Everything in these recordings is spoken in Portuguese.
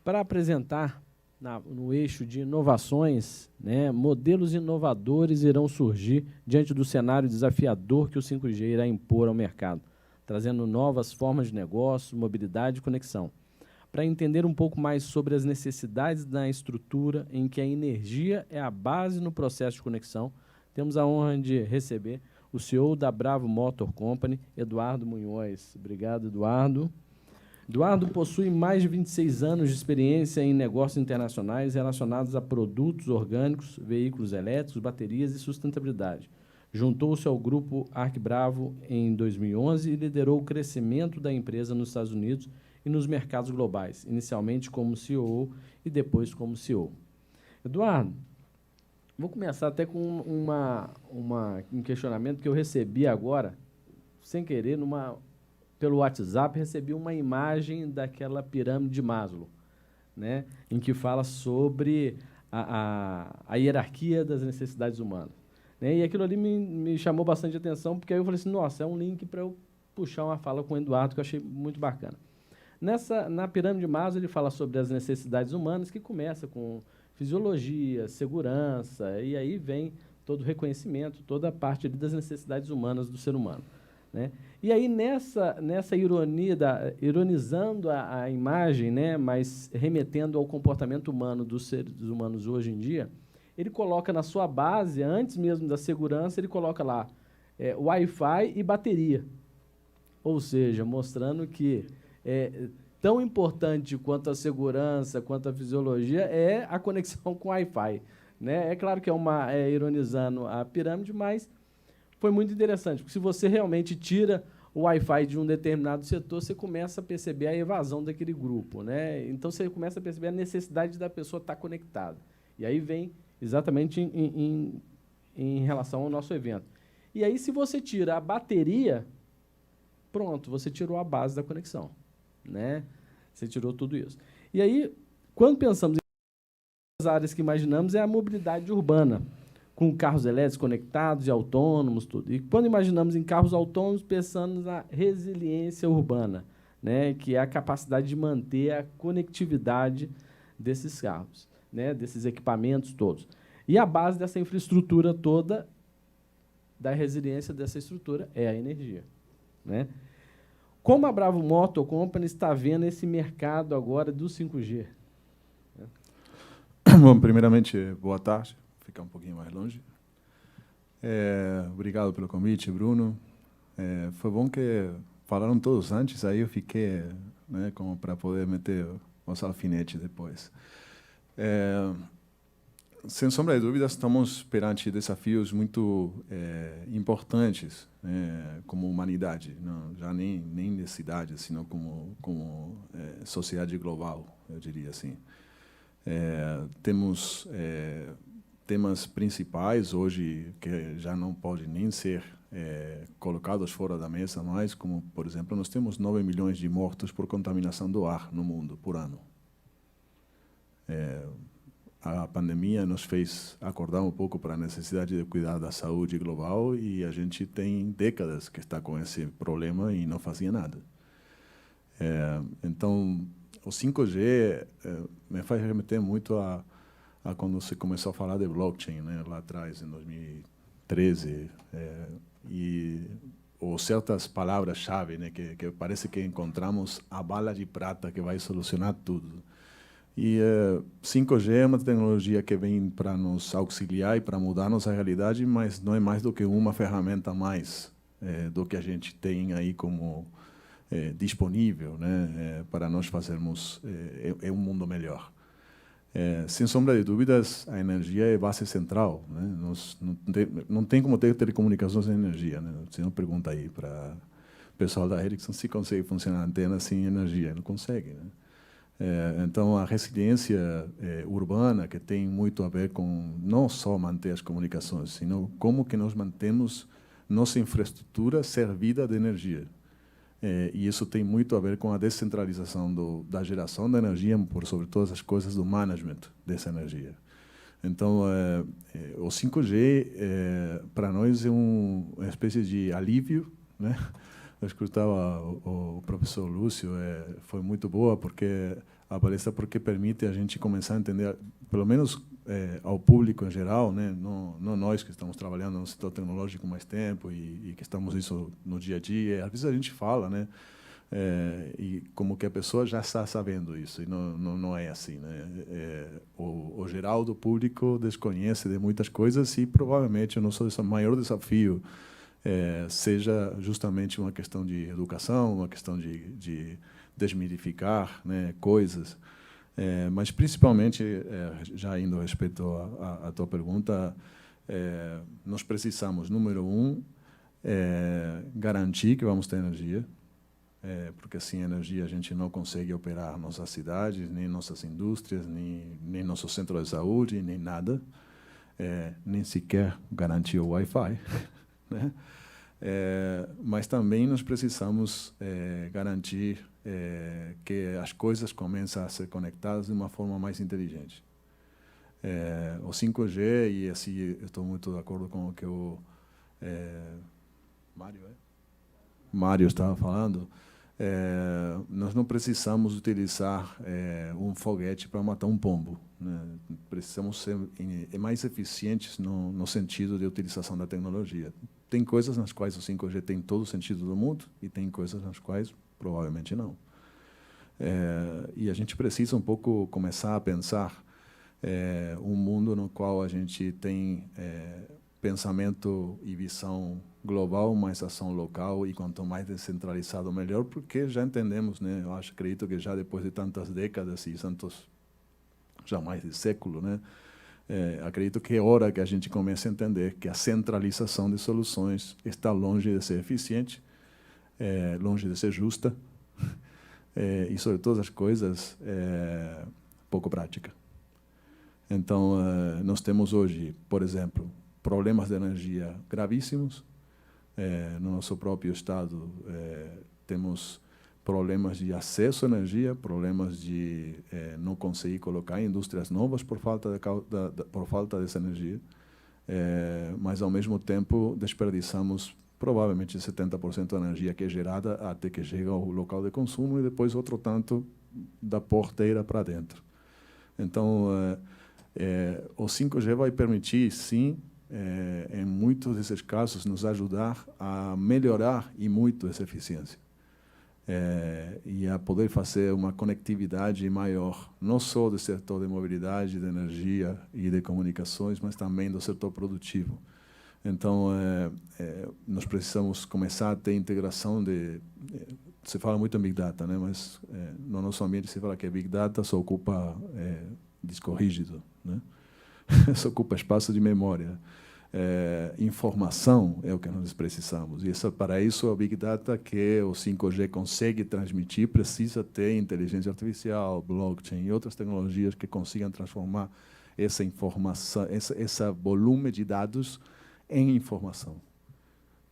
para apresentar no eixo de inovações, né, modelos inovadores irão surgir diante do cenário desafiador que o 5G irá impor ao mercado, trazendo novas formas de negócio, mobilidade e conexão. Para entender um pouco mais sobre as necessidades da estrutura em que a energia é a base no processo de conexão, temos a honra de receber o CEO da Bravo Motor Company, Eduardo Munhoz. Obrigado, Eduardo. Eduardo possui mais de 26 anos de experiência em negócios internacionais relacionados a produtos orgânicos, veículos elétricos, baterias e sustentabilidade. Juntou-se ao grupo ArcBravo em 2011 e liderou o crescimento da empresa nos Estados Unidos e nos mercados globais, inicialmente como CEO e depois como CEO. Eduardo, vou começar até com um questionamento que eu recebi agora, sem querer, pelo WhatsApp, recebi uma imagem daquela pirâmide de Maslow, né, em que fala sobre a hierarquia das necessidades humanas. Né, e aquilo ali me chamou bastante atenção, porque aí eu falei assim, nossa, é um link para eu puxar uma fala com o Eduardo, que eu achei muito bacana. Na pirâmide de Maslow, ele fala sobre as necessidades humanas, que começa com fisiologia, segurança, e aí vem todo o reconhecimento, toda a parte ali das necessidades humanas do ser humano. Né? E aí, nessa ironia, ironizando a imagem, né, mas remetendo ao comportamento humano dos seres humanos hoje em dia, ele coloca na sua base, antes mesmo da segurança, ele coloca lá Wi-Fi e bateria. Ou seja, mostrando que tão importante quanto a segurança, quanto a fisiologia, é a conexão com Wi-Fi. Né? É claro que ironizando a pirâmide, mas foi muito interessante, porque se você realmente tira o Wi-Fi de um determinado setor, você começa a perceber a evasão daquele grupo. Né? Então, você começa a perceber a necessidade da pessoa estar conectada. E aí vem exatamente em relação ao nosso evento. E aí, se você tira a bateria, pronto, você tirou a base da conexão. Né? Você tirou tudo isso. E aí, quando pensamos em áreas que imaginamos, é a mobilidade urbana, com carros elétricos conectados e autônomos, tudo. E quando imaginamos em carros autônomos, pensamos na resiliência urbana, né, que é a capacidade de manter a conectividade desses carros, né, desses equipamentos todos. E a base dessa infraestrutura toda, da resiliência dessa estrutura, é a energia. Né? Como a Bravo Motor Company está vendo esse mercado agora do 5G? Bom, primeiramente, boa tarde. Ficar um pouquinho mais longe. Obrigado pelo convite, Bruno. Foi bom que falaram todos antes, aí eu fiquei, né, como para poder meter os alfinetes depois. Sem sombra de dúvidas, estamos perante desafios muito importantes, como humanidade, não, já nem de cidade, sino como sociedade global, eu diria assim. Temos temas principais hoje que já não podem nem ser colocados fora da mesa mais, como, por exemplo, nós temos 9 milhões de mortos por contaminação do ar no mundo por ano. A pandemia nos fez acordar um pouco para a necessidade de cuidar da saúde global e a gente tem décadas que está com esse problema e não fazia nada. Então, o 5G me faz remeter muito a quando se começou a falar de blockchain, né, lá atrás, em 2013, ou certas palavras-chave, né, que parece que encontramos a bala de prata que vai solucionar tudo. E 5G é uma tecnologia que vem para nos auxiliar e para mudar nossa realidade, mas não é mais do que uma ferramenta a mais do que a gente tem aí como disponível, né, para nós fazermos um mundo melhor. Sem sombra de dúvidas, a energia é base central. Né? Não tem como ter telecomunicações sem energia. Né? Se não pergunta aí para o pessoal da Ericsson se consegue funcionar a antena sem energia. Não consegue. Né? Então, a resiliência urbana, que tem muito a ver com não só manter as comunicações, sino como que nós mantemos nossa infraestrutura servida de energia. E isso tem muito a ver com a descentralização da geração da energia, por sobre todas as coisas, do management dessa energia. Então, o 5G, para nós, é uma espécie de alívio, né, Eu escutava o professor Lúcio, foi muito boa, porque a palestra porque permite a gente começar a entender, pelo menos ao público em geral, né, não nós que estamos trabalhando no setor tecnológico mais tempo e que estamos isso no dia a dia. Às vezes a gente fala, né, e como que a pessoa já está sabendo isso, e não é assim, né? O geral do público desconhece de muitas coisas e provavelmente o nosso maior desafio seja justamente uma questão de educação, uma questão de desmitificar, né, coisas. Mas, principalmente, já indo a respeito à tua pergunta, nós precisamos, número um, garantir que vamos ter energia, porque sem energia a gente não consegue operar nossas cidades, nem nossas indústrias, nem nosso centro de saúde, nem nada, nem sequer garantir o Wi-Fi, né? Mas também nós precisamos garantir que as coisas comecem a ser conectadas de uma forma mais inteligente. O 5G, e assim, eu estou muito de acordo com o que o Mário estava falando, nós não precisamos utilizar um foguete para matar um pombo, né? Precisamos ser mais eficientes no sentido de utilização da tecnologia. Tem coisas nas quais o 5G tem todo o sentido do mundo e tem coisas nas quais provavelmente não. E a gente precisa um pouco começar a pensar um mundo no qual a gente tem pensamento e visão global, mais ação local, e quanto mais descentralizado, melhor, porque já entendemos, né? Eu acredito que já depois de tantas décadas e tantos, já mais de século, né? Acredito que é hora que a gente comece a entender que a centralização de soluções está longe de ser eficiente, longe de ser justa, e, sobre todas as coisas, pouco prática. Então, nós temos hoje, por exemplo, problemas de energia gravíssimos. No nosso próprio estado, temos problemas de acesso à energia, problemas de não conseguir colocar indústrias novas por falta dessa energia, mas, ao mesmo tempo, desperdiçamos provavelmente 70% da energia que é gerada até que chega ao local de consumo e depois outro tanto da porteira para dentro. Então, o 5G vai permitir, sim, em muitos desses casos, nos ajudar a melhorar e muito essa eficiência. E a poder fazer uma conectividade maior, não só do setor de mobilidade, de energia e de comunicações, mas também do setor produtivo. Então, nós precisamos começar a ter integração de... Se fala muito em Big Data, né? Mas no nosso ambiente se fala que Big Data só ocupa disco rígido, né? Só ocupa espaço de memória. Informação é o que nós precisamos. E para isso, a Big Data que o 5G consegue transmitir precisa ter inteligência artificial, blockchain e outras tecnologias que consigam transformar essa informação, esse volume de dados em informação.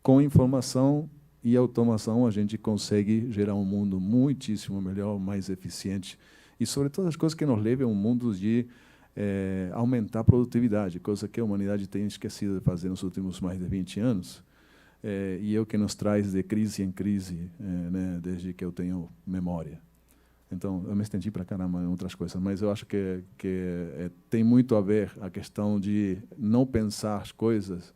Com informação e automação, a gente consegue gerar um mundo muitíssimo melhor, mais eficiente e, sobre todas as coisas, que nos levem a um mundo de aumentar a produtividade, coisa que a humanidade tem esquecido de fazer nos últimos mais de 20 anos, e é o que nos traz de crise em crise, né, desde que eu tenho memória. Então, eu me estendi para caramba em outras coisas, mas eu acho que tem muito a ver a questão de não pensar as coisas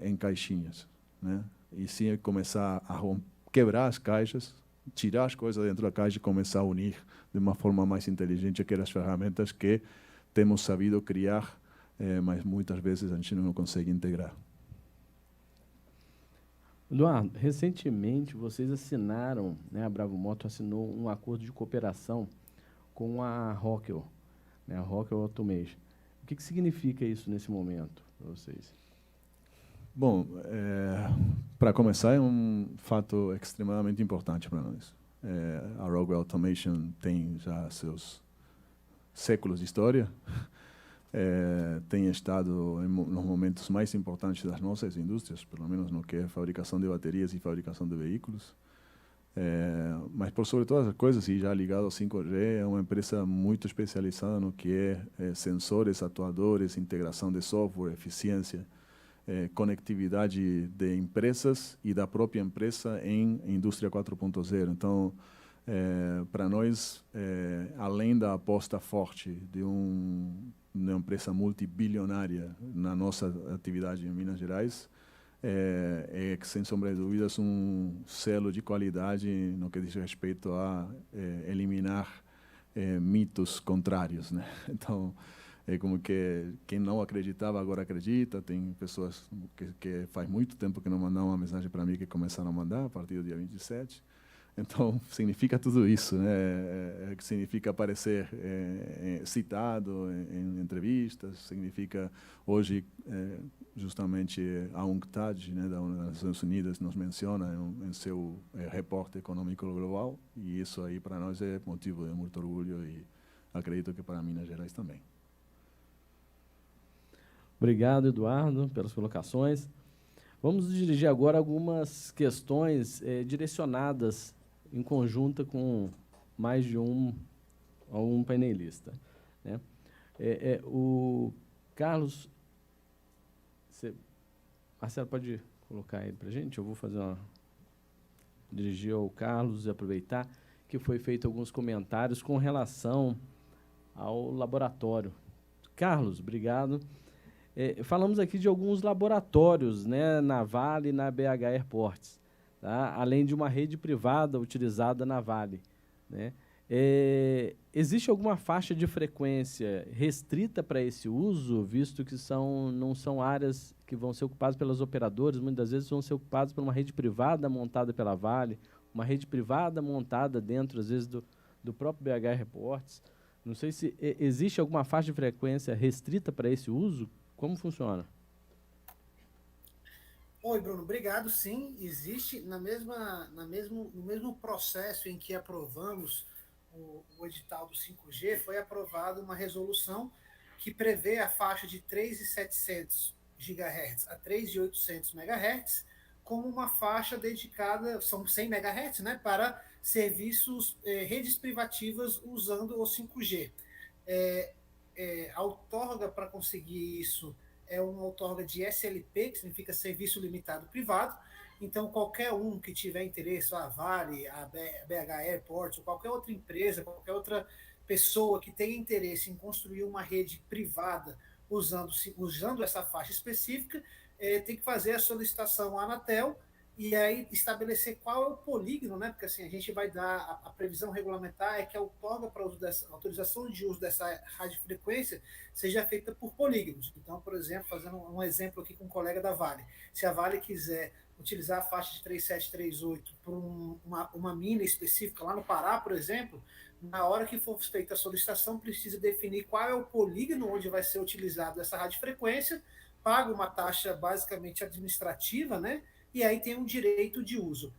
em caixinhas, né? E sim começar a quebrar as caixas, tirar as coisas dentro da caixa e começar a unir de uma forma mais inteligente aquelas ferramentas que temos sabido criar, mas muitas vezes a gente não consegue integrar. Eduardo, recentemente vocês assinaram, né, a Bravo Moto assinou um acordo de cooperação com a Rockwell, né, a Rockwell Automation. O que significa isso nesse momento para vocês? Bom, para começar, é um fato extremamente importante para nós. A Rockwell Automation tem já seus séculos de história, tem estado nos momentos mais importantes das nossas indústrias, pelo menos no que é fabricação de baterias e fabricação de veículos. Mas, por sobre todas as coisas, e já ligado ao 5G, é uma empresa muito especializada no que é sensores, atuadores, integração de software, eficiência. conectividade de empresas e da própria empresa em indústria 4.0. Então, para nós, além da aposta forte de uma empresa multibilionária na nossa atividade em Minas Gerais, é que, sem sombra de dúvidas, um selo de qualidade no que diz respeito a eliminar mitos contrários, né? Então, é como que quem não acreditava agora acredita. Tem pessoas que faz muito tempo que não mandaram uma mensagem para mim, que começaram a mandar a partir do dia 27. Então, significa tudo isso, né? Que significa aparecer citado em entrevistas, significa hoje justamente a UNCTAD, né, das Nações Unidas, nos menciona em seu repórter econômico global, e isso aí para nós é motivo de muito orgulho, e acredito que para Minas Gerais também. Obrigado, Eduardo, pelas colocações. Vamos dirigir agora algumas questões direcionadas em conjunta com mais de um painelista, né? O Carlos, Marcelo, pode colocar ele para a gente? Eu vou dirigir ao Carlos e aproveitar que foi feito alguns comentários com relação ao laboratório. Carlos, obrigado. Falamos aqui de alguns laboratórios, né, na Vale e na BH Airports, tá? Além de uma rede privada utilizada na Vale, né? Existe alguma faixa de frequência restrita para esse uso, visto que não são áreas que vão ser ocupadas pelas operadoras, muitas vezes vão ser ocupadas por uma rede privada montada pela Vale, uma rede privada montada dentro, às vezes, do próprio BH Airports. Não sei se existe alguma faixa de frequência restrita para esse uso. Como funciona? Oi, Bruno, obrigado. Sim, existe no mesmo processo em que aprovamos o edital do 5G, foi aprovada uma resolução que prevê a faixa de 3.700 GHz a 3.800 MHz como uma faixa dedicada, são 100 MHz, né, para serviços, redes privativas usando o 5G. A outorga para conseguir isso é uma outorga de SLP, que significa Serviço Limitado Privado. Então, qualquer um que tiver interesse, a Vale, a BH Airports, ou qualquer outra empresa, qualquer outra pessoa que tenha interesse em construir uma rede privada usando essa faixa específica, tem que fazer a solicitação à Anatel e aí estabelecer qual é o polígono, né? Porque assim, a gente vai dar, a previsão regulamentar é que a outorga para uso dessa, autorização de uso dessa radiofrequência seja feita por polígonos. Então, por exemplo, fazendo um exemplo aqui com um colega da Vale, se a Vale quiser utilizar a faixa de 3738 por uma mina específica lá no Pará, por exemplo, na hora que for feita a solicitação, precisa definir qual é o polígono onde vai ser utilizado essa radiofrequência, paga uma taxa basicamente administrativa, né? E aí tem um direito de uso.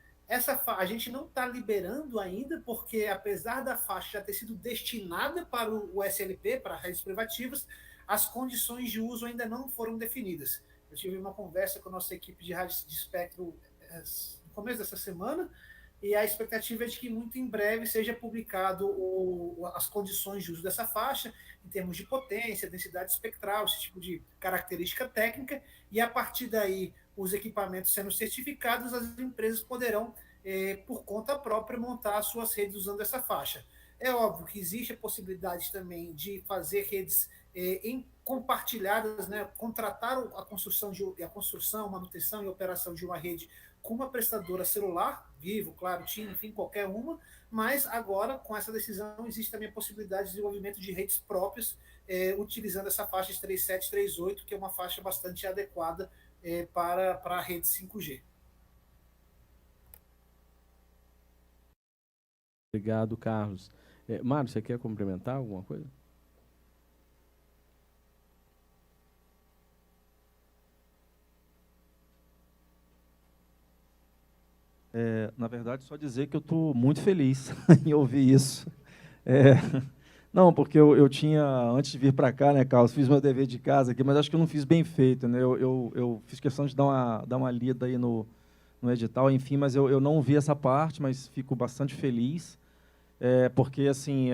A gente não está liberando ainda, porque apesar da faixa já ter sido destinada para o SLP, para redes privativas, as condições de uso ainda não foram definidas. Eu tive uma conversa com a nossa equipe de rádio de espectro no começo dessa semana, e a expectativa é de que muito em breve seja publicado as condições de uso dessa faixa, em termos de potência, densidade espectral, esse tipo de característica técnica, e a partir daí, os equipamentos sendo certificados, as empresas poderão, por conta própria, montar as suas redes usando essa faixa. É óbvio que existe a possibilidade também de fazer redes compartilhadas, né, contratar a construção, manutenção e operação de uma rede com uma prestadora celular, Vivo, Claro, TIM, enfim, qualquer uma, mas agora, com essa decisão, existe também a possibilidade de desenvolvimento de redes próprias, utilizando essa faixa de 3738, que é uma faixa bastante adequada para a rede 5G. Obrigado, Carlos. Mário, você quer complementar alguma coisa? Na verdade, só dizer que eu estou muito feliz em ouvir isso. Não, porque eu tinha, antes de vir para cá, né, Carlos, fiz meu dever de casa aqui, mas acho que eu não fiz bem feito, né? Eu fiz questão de dar uma lida aí no edital, enfim, mas eu não vi essa parte, mas fico bastante feliz, porque, assim,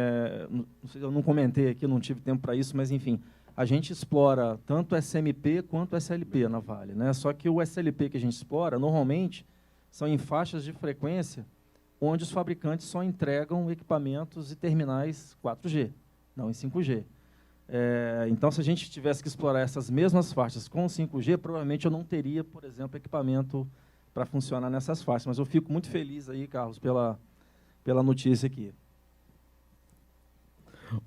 não sei, eu não comentei aqui, não tive tempo para isso, mas, enfim, a gente explora tanto SMP quanto SLP na Vale, né? Só que o SLP que a gente explora, normalmente, são em faixas de frequência onde os fabricantes só entregam equipamentos e terminais 4G, não em 5G. Então, se a gente tivesse que explorar essas mesmas faixas com 5G, provavelmente eu não teria, por exemplo, equipamento para funcionar nessas faixas. Mas eu fico muito feliz aí, Carlos, pela notícia aqui.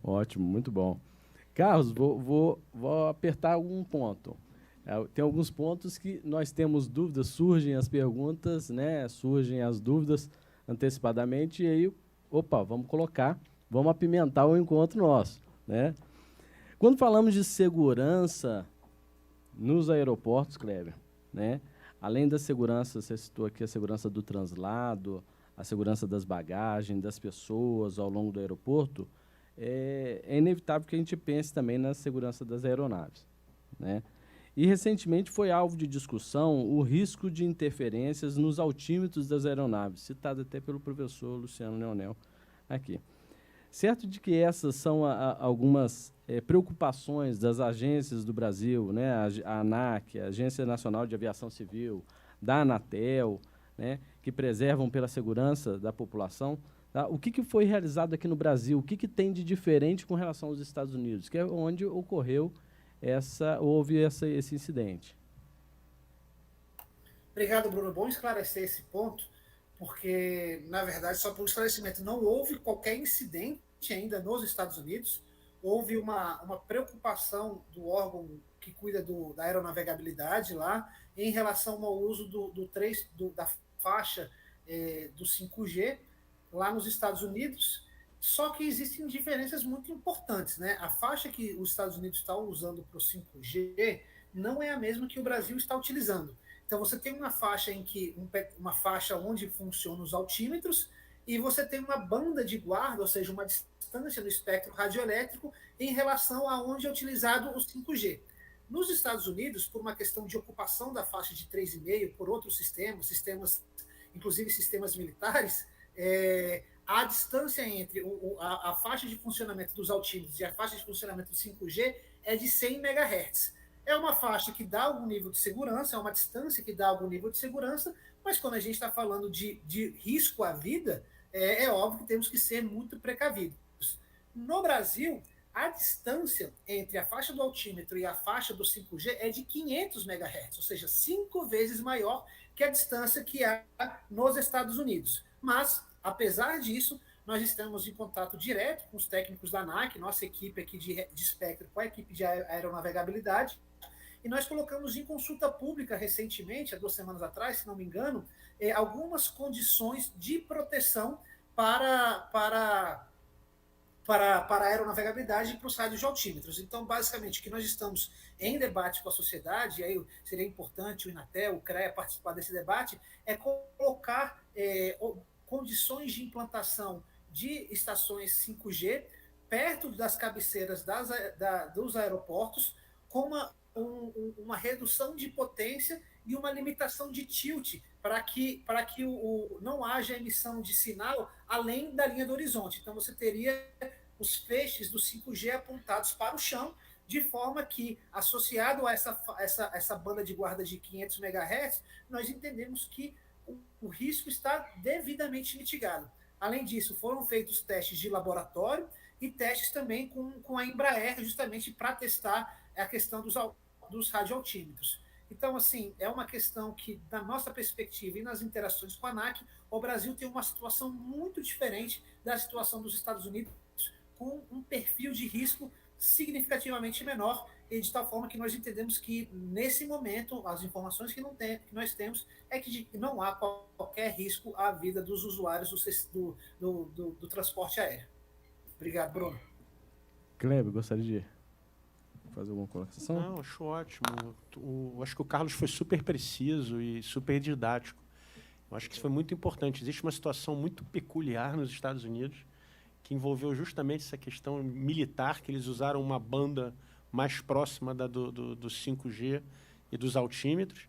Ótimo, muito bom. Carlos, vou apertar algum ponto. Tem alguns pontos que nós temos dúvidas, surgem as perguntas, né? Surgem as dúvidas antecipadamente, e aí, opa, vamos apimentar o encontro nosso, né? Quando falamos de segurança nos aeroportos, Kleber, né? Além da segurança, você citou aqui a segurança do translado, a segurança das bagagens, das pessoas ao longo do aeroporto, é inevitável que a gente pense também na segurança das aeronaves, né? E, recentemente, foi alvo de discussão o risco de interferências nos altímetros das aeronaves, citado até pelo professor Luciano Leonel aqui. Certo de que essas são algumas preocupações das agências do Brasil, né? A ANAC, a Agência Nacional de Aviação Civil, da Anatel, né? Que preservam pela segurança da população. Tá? O que foi realizado aqui no Brasil? O que tem de diferente com relação aos Estados Unidos, que é onde houve esse incidente? Obrigado, Bruno. Bom esclarecer esse ponto, porque, na verdade, só por esclarecimento, não houve qualquer incidente ainda nos Estados Unidos. Houve uma preocupação do órgão que cuida da aeronavegabilidade lá em relação ao uso da faixa do 5G lá nos Estados Unidos. Só que existem diferenças muito importantes, né? A faixa que os Estados Unidos estão usando para o 5G não é a mesma que o Brasil está utilizando. Então você tem uma faixa uma faixa onde funcionam os altímetros, e você tem uma banda de guarda, ou seja, uma distância no espectro radioelétrico em relação a onde é utilizado o 5G. Nos Estados Unidos, por uma questão de ocupação da faixa de 3,5 por outros sistemas, inclusive sistemas militares, a distância entre a faixa de funcionamento dos altímetros e a faixa de funcionamento do 5G é de 100 MHz. É uma faixa que dá algum nível de segurança, é uma distância que dá algum nível de segurança, mas quando a gente está falando de risco à vida, é óbvio que temos que ser muito precavidos. No Brasil, a distância entre a faixa do altímetro e a faixa do 5G é de 500 MHz, ou seja, 5 vezes maior que a distância que há nos Estados Unidos. Mas, apesar disso, nós estamos em contato direto com os técnicos da ANAC, nossa equipe aqui de espectro com a equipe de aeronavegabilidade, e nós colocamos em consulta pública recentemente, há 2 semanas atrás, se não me engano, algumas condições de proteção para a aeronavegabilidade e para os rádios de altímetros. Então, basicamente, o que nós estamos em debate com a sociedade, e aí seria importante o Inatel, o CREA participar desse debate, é colocar condições de implantação de estações 5G perto das cabeceiras dos aeroportos, com uma redução de potência e uma limitação de tilt, para que não haja emissão de sinal além da linha do horizonte. Então, você teria os feixes do 5G apontados para o chão, de forma que, associado a essa banda de guarda de 500 MHz, nós entendemos que o risco está devidamente mitigado. Além disso, foram feitos testes de laboratório e testes também com a Embraer, justamente para testar a questão dos radioaltímetros. Então, assim, é uma questão que, da nossa perspectiva e nas interações com a ANAC, o Brasil tem uma situação muito diferente da situação dos Estados Unidos, com um perfil de risco significativamente menor, e de tal forma que nós entendemos que, nesse momento, as informações que nós temos é que não há qualquer risco à vida dos usuários do transporte aéreo. Obrigado, Bruno. Kleber, gostaria de fazer alguma colocação? Não, acho ótimo. Acho que o Carlos foi super preciso e super didático. Eu acho que isso foi muito importante. Existe uma situação muito peculiar nos Estados Unidos que envolveu justamente essa questão militar, que eles usaram uma banda mais próxima do 5G e dos altímetros.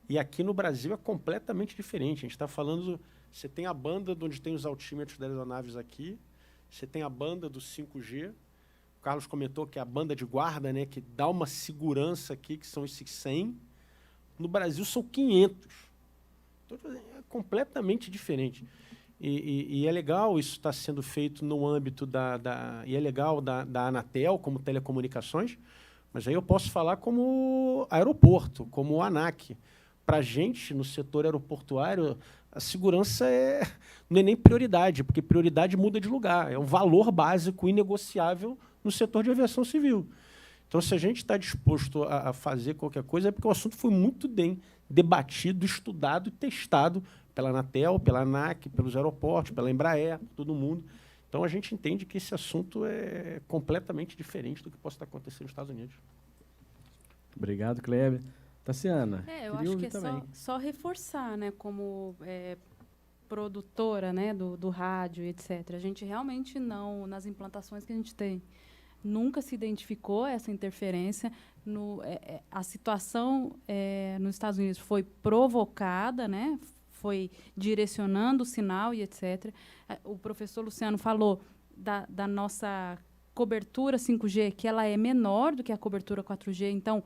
E aqui no Brasil é completamente diferente. A gente está falando... Você tem a banda onde tem os altímetros das aeronaves aqui, você tem a banda do 5G. Carlos comentou, que é a banda de guarda, né, que dá uma segurança aqui, que são esses 100. No Brasil são 500. Então, é completamente diferente. E é legal isso estar sendo feito no âmbito e é legal da Anatel, como telecomunicações, mas aí eu posso falar como aeroporto, como o ANAC. Para a gente, no setor aeroportuário, a segurança não é nem prioridade, porque prioridade muda de lugar. É um valor básico inegociável no setor de aviação civil. Então, se a gente está disposto a fazer qualquer coisa, é porque o assunto foi muito bem debatido, estudado e testado pela Anatel, pela ANAC, pelos aeroportos, pela Embraer, por todo mundo. Então, a gente entende que esse assunto é completamente diferente do que possa estar acontecendo nos Estados Unidos. Obrigado, Kleber. Tassiana, Eu queria acho ouvir que é também. só reforçar, né, como produtora, né, do rádio, etc. A gente realmente não, nas implantações que a gente tem, nunca se identificou essa interferência. A situação nos Estados Unidos foi provocada, né, foi direcionando o sinal e etc. O professor Luciano falou da nossa cobertura 5G, que ela é menor do que a cobertura 4G, então,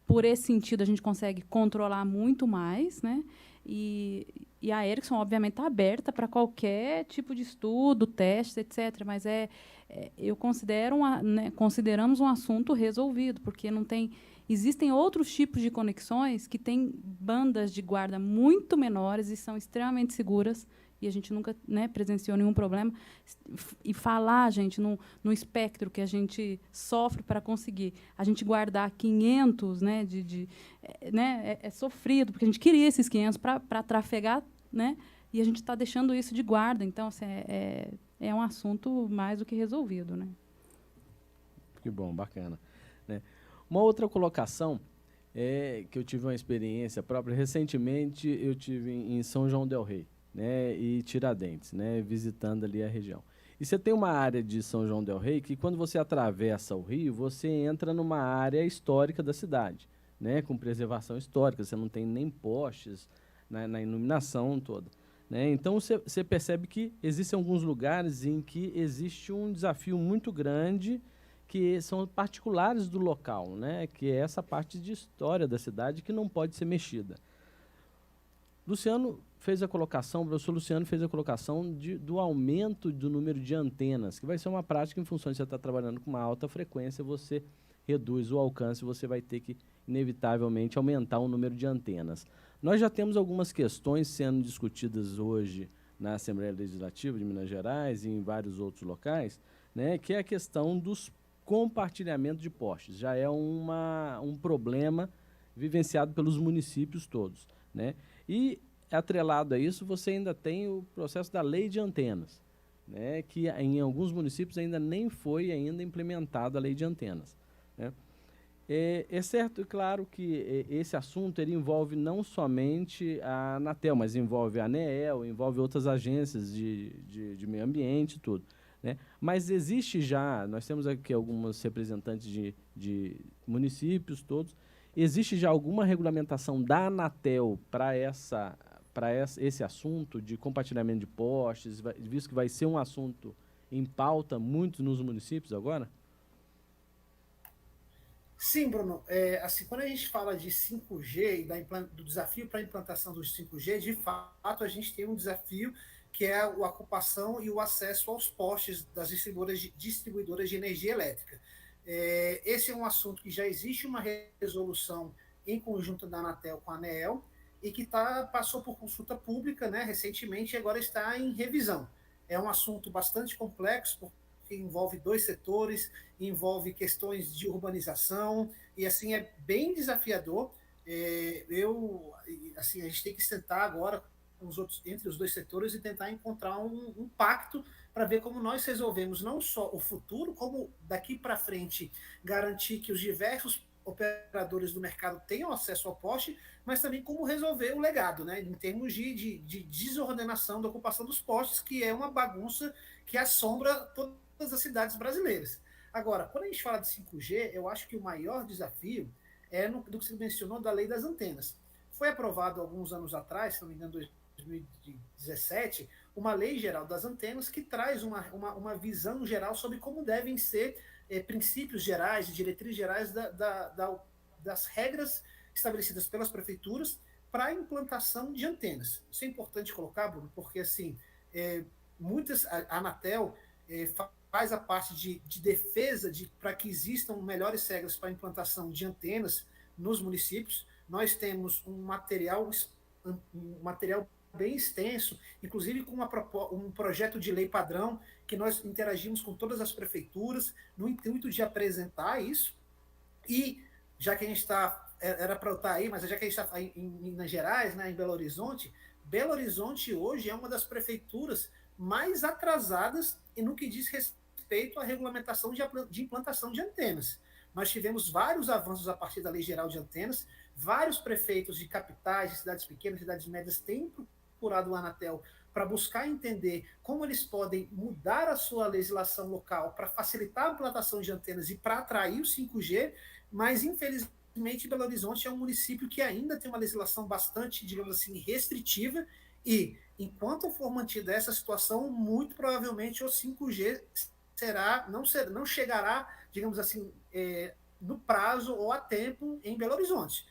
por esse sentido, a gente consegue controlar muito mais, né? E a Ericsson, obviamente, está aberta para qualquer tipo de estudo, teste, etc. Mas eu considero consideramos um assunto resolvido, porque não tem. Existem outros tipos de conexões que têm bandas de guarda muito menores e são extremamente seguras, e a gente nunca, né, presenciou nenhum problema. E falar, gente, no espectro que a gente sofre para conseguir a gente guardar 500, né, né, é sofrido, porque a gente queria esses 500 para trafegar, né, e a gente está deixando isso de guarda. Então, assim, é um assunto mais do que resolvido, né? Que bom, bacana. Né? Uma outra colocação que eu tive uma experiência própria. Recentemente, eu tive em São João del Rei, né, e Tiradentes, né, visitando ali a região. E você tem uma área de São João del Rei que, quando você atravessa o rio, você entra numa área histórica da cidade, né, com preservação histórica. Você não tem nem postes na iluminação toda. Né? Então, você percebe que existem alguns lugares em que existe um desafio muito grande, que são particulares do local, né, que é essa parte de história da cidade que não pode ser mexida. Luciano fez a colocação, o professor Luciano fez a colocação do aumento do número de antenas, que vai ser uma prática em função de você estar trabalhando com uma alta frequência, você reduz o alcance, você vai ter que, inevitavelmente, aumentar o número de antenas. Nós já temos algumas questões sendo discutidas hoje na Assembleia Legislativa de Minas Gerais e em vários outros locais, né, que é a questão dos compartilhamentos de postes. Já é um problema vivenciado pelos municípios todos, né? E, atrelado a isso, você ainda tem o processo da lei de antenas, né, que em alguns municípios ainda nem foi implementada a lei de antenas. Né? É certo, claro, que esse assunto ele envolve não somente a Anatel, mas envolve a ANEEL, envolve outras agências de meio ambiente e tudo. Né? Mas existe já, nós temos aqui alguns representantes de municípios todos, existe já alguma regulamentação da Anatel para esse assunto de compartilhamento de postes, visto que vai ser um assunto em pauta muito nos municípios agora? Sim, Bruno. Assim, quando a gente fala de 5G e do desafio para a implantação do 5G, de fato, a gente tem um desafio que é a ocupação e o acesso aos postes das distribuidoras de energia elétrica. Esse é um assunto que já existe uma resolução em conjunto da Anatel com a ANEEL e que passou por consulta pública, né, recentemente, e agora está em revisão. É um assunto bastante complexo, porque envolve dois setores, envolve questões de urbanização, e assim é bem desafiador. Assim, a gente tem que sentar agora entre os dois setores e tentar encontrar um pacto para ver como nós resolvemos não só o futuro, como daqui para frente garantir que os diversos operadores do mercado tenham acesso ao poste, mas também como resolver o legado, né, em termos de desordenação da ocupação dos postes, que é uma bagunça que assombra todas as cidades brasileiras. Agora, quando a gente fala de 5G, eu acho que o maior desafio é do que você mencionou da lei das antenas. Foi aprovado alguns anos atrás, se não me engano, 2017, uma lei geral das antenas que traz uma visão geral sobre como devem ser princípios gerais, diretrizes gerais das regras estabelecidas pelas prefeituras para a implantação de antenas. Isso é importante colocar, Bruno, porque assim, a Anatel faz a parte de defesa para que existam melhores regras para a implantação de antenas nos municípios. Nós temos um material bem extenso, inclusive com um projeto de lei padrão, que nós interagimos com todas as prefeituras, no intuito de apresentar isso. E, já que a gente está, era para eu estar aí, mas já que a gente está em Minas Gerais, né, em Belo Horizonte hoje é uma das prefeituras mais atrasadas no que diz respeito à regulamentação de implantação de antenas. Nós tivemos vários avanços a partir da Lei Geral de Antenas, vários prefeitos de capitais, de cidades pequenas, cidades médias, têm procurado o Anatel para buscar entender como eles podem mudar a sua legislação local para facilitar a implantação de antenas e para atrair o 5G, mas, infelizmente, Belo Horizonte é um município que ainda tem uma legislação bastante, digamos assim, restritiva, e, enquanto for mantida essa situação, muito provavelmente o 5G não chegará, digamos assim, no prazo ou a tempo em Belo Horizonte.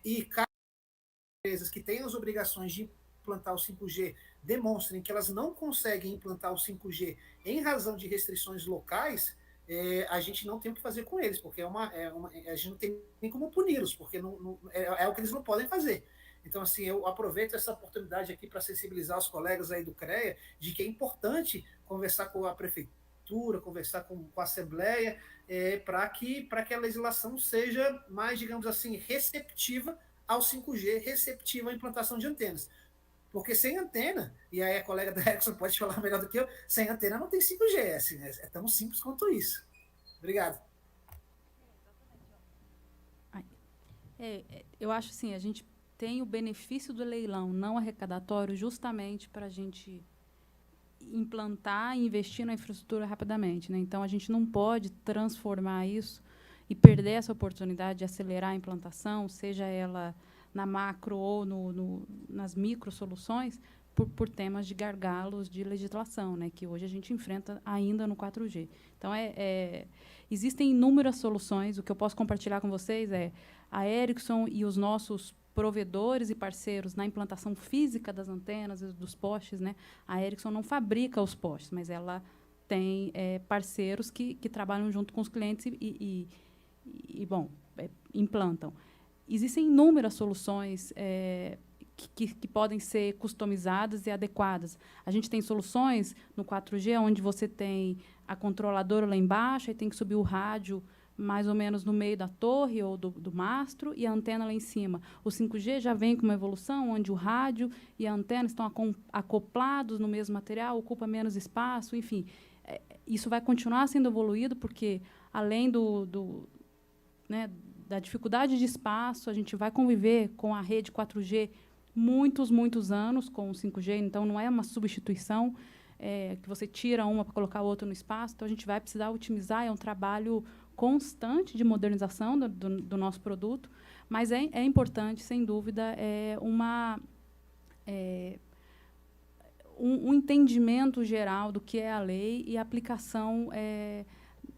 E caso as empresas que têm as obrigações de implantar o 5G demonstrem que elas não conseguem implantar o 5G em razão de restrições locais, a gente não tem o que fazer com eles, porque a gente não tem nem como puni-los, porque é o que eles não podem fazer. Então, assim, eu aproveito essa oportunidade aqui para sensibilizar os colegas aí do CREA de que é importante conversar com a prefeitura, conversar com a Assembleia, para que a legislação seja mais, digamos assim, receptiva ao 5G, receptiva à implantação de antenas. Porque sem antena, e aí a colega da Ericsson pode falar melhor do que eu, sem antena não tem 5G, assim, é tão simples quanto isso. Obrigado. Eu acho assim, a gente tem o benefício do leilão não arrecadatório justamente para a gente implantar e investir na infraestrutura rapidamente, né? Então, a gente não pode transformar isso e perder essa oportunidade de acelerar a implantação, seja ela na macro ou nas micro soluções, por temas de gargalos de legislação, né, que hoje a gente enfrenta ainda no 4G. Então, existem inúmeras soluções. O que eu posso compartilhar com vocês é a Ericsson e os nossos provedores e parceiros na implantação física das antenas e dos postes, né? A Ericsson não fabrica os postes, mas ela tem parceiros que trabalham junto com os clientes e implantam. Existem inúmeras soluções que podem ser customizadas e adequadas. A gente tem soluções no 4G onde você tem a controladora lá embaixo e tem que subir o rádio mais ou menos no meio da torre ou do mastro e a antena lá em cima. O 5G já vem com uma evolução onde o rádio e a antena estão acoplados no mesmo material, ocupa menos espaço, enfim. Isso vai continuar sendo evoluído porque, além da dificuldade de espaço, a gente vai conviver com a rede 4G muitos anos com o 5G, então não é uma substituição que você tira uma para colocar outra no espaço, então a gente vai precisar otimizar, é um trabalho constante de modernização do nosso produto, mas é importante, sem dúvida, um entendimento geral do que é a lei e a aplicação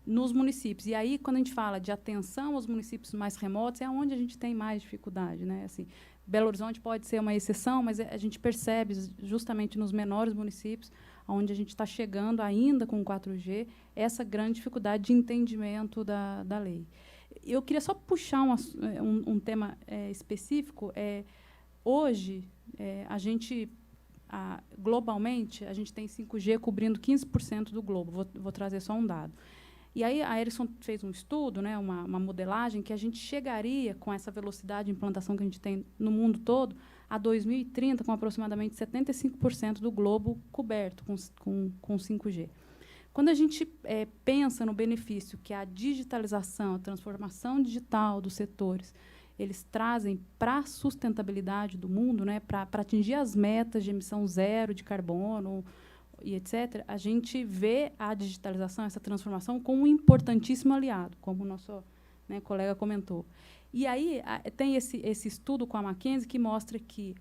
nos municípios. E aí, quando a gente fala de atenção aos municípios mais remotos, é onde a gente tem mais dificuldade, né? Assim, Belo Horizonte pode ser uma exceção, mas a gente percebe, justamente nos menores municípios, onde a gente está chegando ainda com o 4G, essa grande dificuldade de entendimento da lei. Eu queria só puxar um tema específico. Hoje, globalmente, a gente tem 5G cobrindo 15% do globo. Vou trazer só um dado. E aí a Ericsson fez um estudo, né, uma modelagem, que a gente chegaria, com essa velocidade de implantação que a gente tem no mundo todo, a 2030, com aproximadamente 75% do globo coberto com 5G. Quando a gente pensa no benefício que a digitalização, a transformação digital dos setores, eles trazem para a sustentabilidade do mundo, né, para atingir as metas de emissão zero de carbono, e etc., a gente vê a digitalização, essa transformação, como um importantíssimo aliado, como o nosso colega comentou. E aí tem esse estudo com a McKinsey que mostra que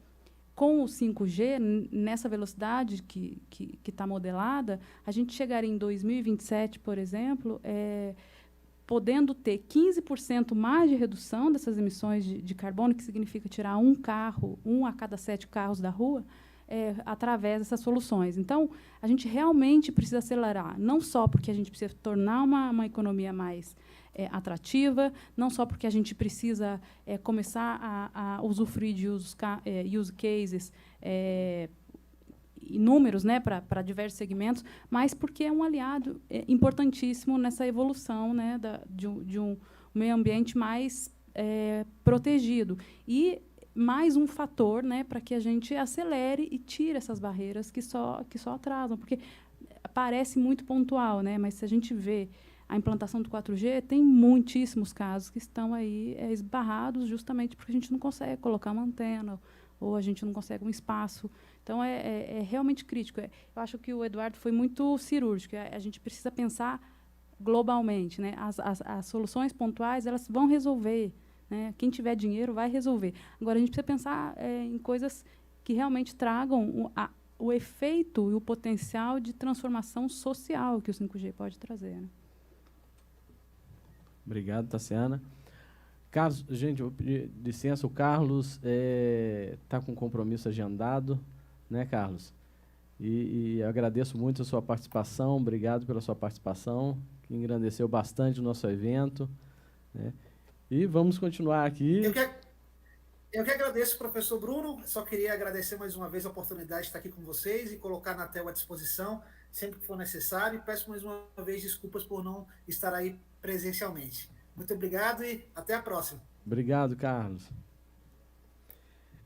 com o 5G, nessa velocidade que está modelada, a gente chegaria em 2027, por exemplo, podendo ter 15% mais de redução dessas emissões de carbono, que significa tirar um carro, 1 a cada 7 carros da rua, através dessas soluções. Então, a gente realmente precisa acelerar, não só porque a gente precisa tornar uma economia mais atrativa, não só porque a gente precisa começar a usufruir de use cases inúmeros, né, para diversos segmentos, mas porque é um aliado importantíssimo nessa evolução, né, de um meio ambiente mais protegido. E mais um fator, né, para que a gente acelere e tire essas barreiras que só atrasam, porque parece muito pontual, né, mas se a gente vê a implantação do 4G, tem muitíssimos casos que estão aí esbarrados justamente porque a gente não consegue colocar uma antena ou a gente não consegue um espaço. Então, é realmente crítico. Eu acho que o Eduardo foi muito cirúrgico. A gente precisa pensar globalmente, né? As soluções pontuais, elas vão resolver, né? Quem tiver dinheiro vai resolver. Agora, a gente precisa pensar em coisas que realmente tragam o efeito e o potencial de transformação social que o 5G pode trazer, né? Obrigado, Tassiana. Carlos, gente, eu vou pedir licença, o Carlos está com compromisso agendado, né, Carlos? E agradeço muito a sua participação, obrigado pela sua participação, que engrandeceu bastante o nosso evento, né? E vamos continuar aqui. Eu que agradeço, professor Bruno, só queria agradecer mais uma vez a oportunidade de estar aqui com vocês e colocar na tela à disposição, sempre que for necessário, e peço mais uma vez desculpas por não estar aí presencialmente. Muito obrigado e até a próxima. Obrigado, Carlos.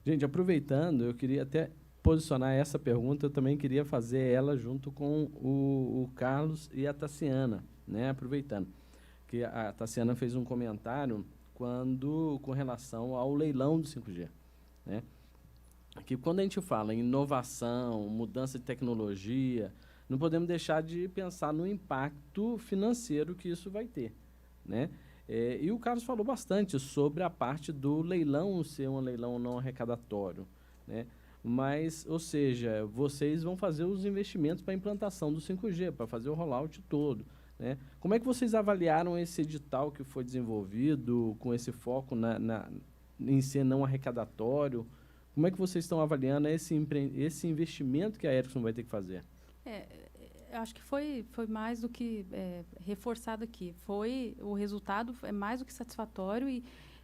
Gente, aproveitando, eu queria até posicionar essa pergunta, eu também queria fazer ela junto com o Carlos e a Tassiana, né? Aproveitando, que a Tassiana fez um comentário com relação ao leilão do 5G, né? Que quando a gente fala em inovação, mudança de tecnologia, não podemos deixar de pensar no impacto financeiro que isso vai ter, né? E o Carlos falou bastante sobre a parte do leilão ser um leilão não arrecadatório, né? Mas, ou seja, vocês vão fazer os investimentos para a implantação do 5G, para fazer o rollout todo, né? Como é que vocês avaliaram esse edital que foi desenvolvido com esse foco em ser não arrecadatório? Como é que vocês estão avaliando esse investimento que a Ericsson vai ter que fazer? Eu acho que foi mais do que reforçado aqui. O resultado é mais do que satisfatório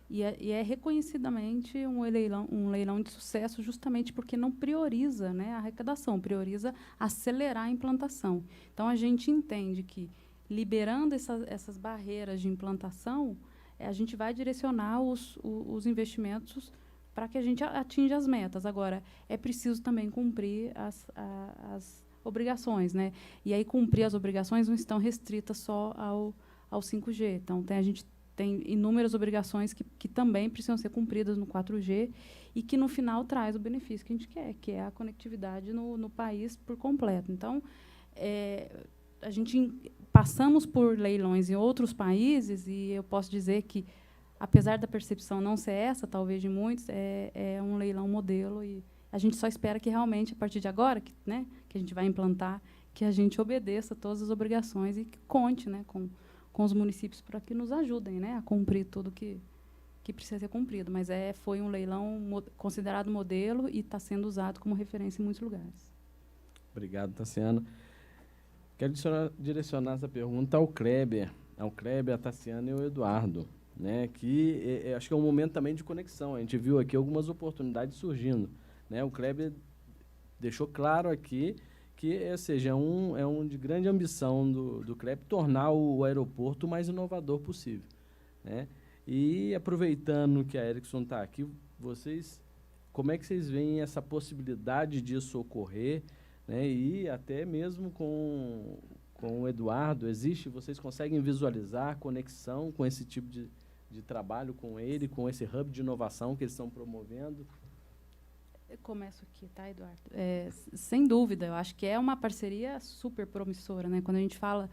e é reconhecidamente um leilão de sucesso, justamente porque não prioriza, né, a arrecadação, prioriza acelerar a implantação. Então, a gente entende que, liberando essas barreiras de implantação, a gente vai direcionar os investimentos para que a gente atinja as metas. Agora, é preciso também cumprir as obrigações, né? E aí, cumprir as obrigações não estão restritas só ao 5G. Então, a gente tem inúmeras obrigações que também precisam ser cumpridas no 4G e que, no final, traz o benefício que a gente quer, que é a conectividade no país por completo. Então, a gente passamos por leilões em outros países e eu posso dizer que, apesar da percepção não ser essa, talvez de muitos, é um leilão modelo e a gente só espera que realmente, a partir de agora, que a gente vai implantar, que a gente obedeça todas as obrigações e que conte, né, com os municípios para que nos ajudem, né, a cumprir tudo que precisa ser cumprido. Mas foi um leilão considerado modelo e está sendo usado como referência em muitos lugares. Obrigado, Tassiana. Quero direcionar essa pergunta ao Kleber, a Tassiana e ao Eduardo, né, que acho que é um momento também de conexão. A gente viu aqui algumas oportunidades surgindo, né? O Kleber deixou claro aqui que, ou seja, é um de grande ambição do Kleber tornar o aeroporto o mais inovador possível, né? E aproveitando que a Ericsson está aqui, como é que vocês veem essa possibilidade disso ocorrer, né? E até mesmo com o Eduardo, vocês conseguem visualizar a conexão com esse tipo de trabalho com ele, com esse hub de inovação que eles estão promovendo? Eu começo aqui, tá, Eduardo? Sem dúvida, eu acho que é uma parceria super promissora, né? Quando a gente fala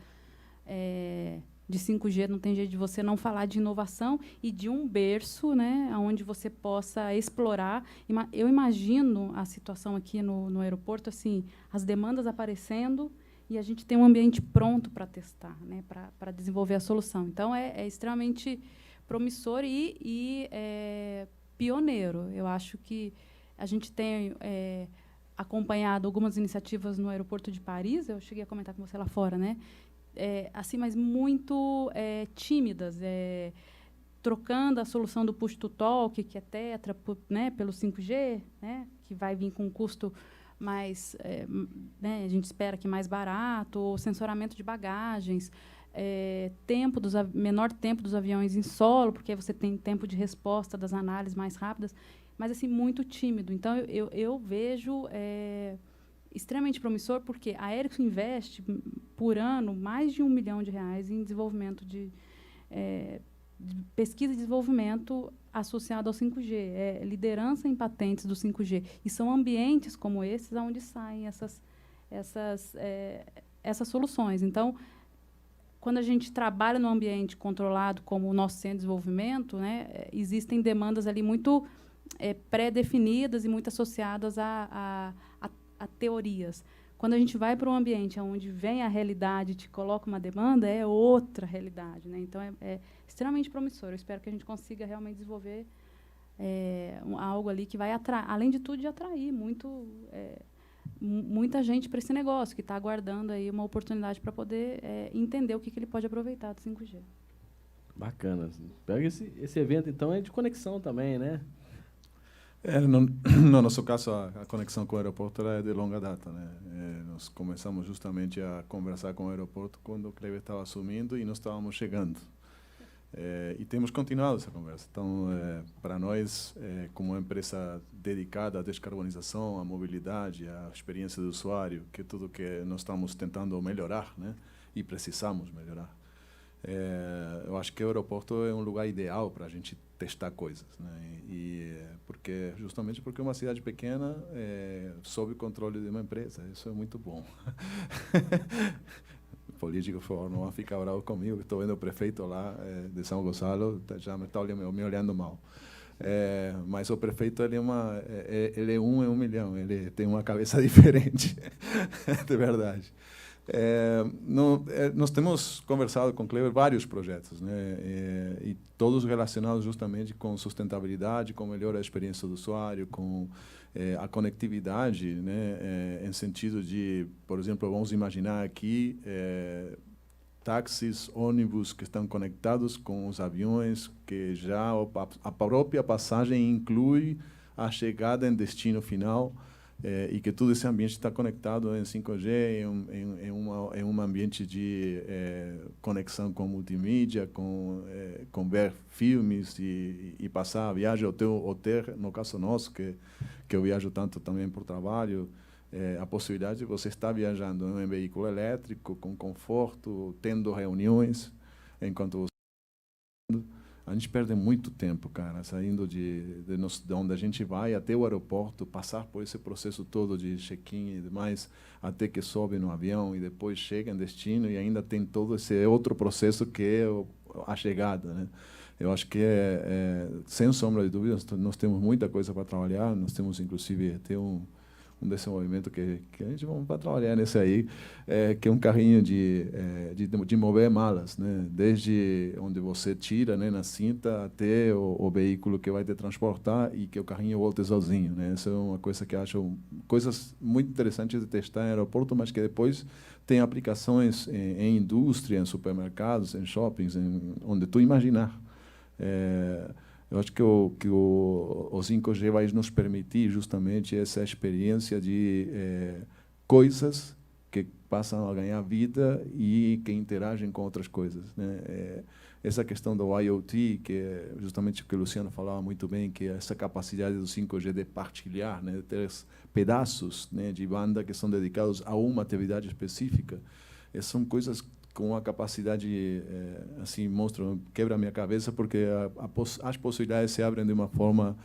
de 5G, não tem jeito de você não falar de inovação e de um berço, né, onde você possa explorar. Eu imagino a situação aqui no aeroporto, assim, as demandas aparecendo e a gente tem um ambiente pronto para testar, né, para desenvolver a solução. Então, é extremamente promissor e pioneiro. Eu acho que a gente tem acompanhado algumas iniciativas no aeroporto de Paris, eu cheguei a comentar com você lá fora, né? Assim, mas muito tímidas, trocando a solução do push-to-talk, que é Tetra, né, pelo 5G, né, que vai vir com um custo mais, né, a gente espera que mais barato, ou sensoramento de bagagens, menor tempo dos aviões em solo, porque você tem tempo de resposta das análises mais rápidas, mas assim muito tímido. Então, eu vejo extremamente promissor, porque a Ericsson investe, por ano, mais de R$ 1 milhão em desenvolvimento de pesquisa e desenvolvimento associado ao 5G, liderança em patentes do 5G. E são ambientes como esses onde saem essas soluções. Então, quando a gente trabalha num ambiente controlado, como o nosso centro de desenvolvimento, né, existem demandas ali muito pré-definidas e muito associadas a teorias. Quando a gente vai para um ambiente onde vem a realidade e te coloca uma demanda, é outra realidade, né? Então, é extremamente promissor. Eu espero que a gente consiga realmente desenvolver algo ali que vai, além de tudo, de atrair muita gente para esse negócio, que está aguardando aí uma oportunidade para poder entender o que ele pode aproveitar do 5G. Bacana. Pega esse evento, então, é de conexão também, né? No nosso caso, a conexão com o aeroporto é de longa data, né? Nós começamos justamente a conversar com o aeroporto quando o Kleber estava assumindo e nós estávamos chegando. E temos continuado essa conversa. Então, para nós, como uma empresa dedicada à descarbonização, à mobilidade, à experiência do usuário, que é tudo que nós estamos tentando melhorar, né? E precisamos melhorar. Eu acho que o aeroporto é um lugar ideal para a gente testar coisas, né? Justamente porque é uma cidade pequena sob o controle de uma empresa. Isso é muito bom. Político, por favor, não vai ficar bravo comigo. Estou vendo o prefeito lá de São Gonçalo, já me está me olhando mal. Mas o prefeito ele é um milhão. Ele tem uma cabeça diferente, de verdade. Nós temos conversado com o Kleber vários projetos, né? E todos relacionados justamente com sustentabilidade, com melhor a experiência do usuário, com a conectividade, né? Em sentido de, por exemplo, vamos imaginar aqui táxis, ônibus que estão conectados com os aviões, que já a própria passagem inclui a chegada em destino final. E que todo esse ambiente está conectado em 5G, em um ambiente de conexão com multimídia, com ver filmes e passar a viagem ou ter, no caso nosso, que eu viajo tanto também por trabalho, a possibilidade de você estar viajando em um veículo elétrico, com conforto, tendo reuniões, enquanto você... A gente perde muito tempo, cara, saindo de onde a gente vai até o aeroporto, passar por esse processo todo de check-in e demais, até que sobe no avião e depois chega em destino e ainda tem todo esse outro processo que é a chegada, né? Eu acho que, sem sombra de dúvidas, nós temos muita coisa para trabalhar, nós temos, inclusive, até um desenvolvimento que a gente vai trabalhar nesse aí, que é um carrinho de mover malas, né? Desde onde você tira, né, na cinta até o veículo que vai te transportar e que o carrinho volte sozinho, né? Essa é uma coisa que acho coisas muito interessantes de testar em aeroporto, mas que depois tem aplicações em indústria, em supermercados, em shoppings, onde tu imaginar. Eu acho que o 5G vai nos permitir justamente essa experiência de coisas que passam a ganhar vida e que interagem com outras coisas, né? Essa questão do IoT, que é justamente o que o Luciano falava muito bem, que é essa capacidade do 5G de partilhar, né, de ter pedaços, né, de banda que são dedicados a uma atividade específica, são coisas com a capacidade, assim, quebra a minha cabeça, porque as possibilidades se abrem de uma forma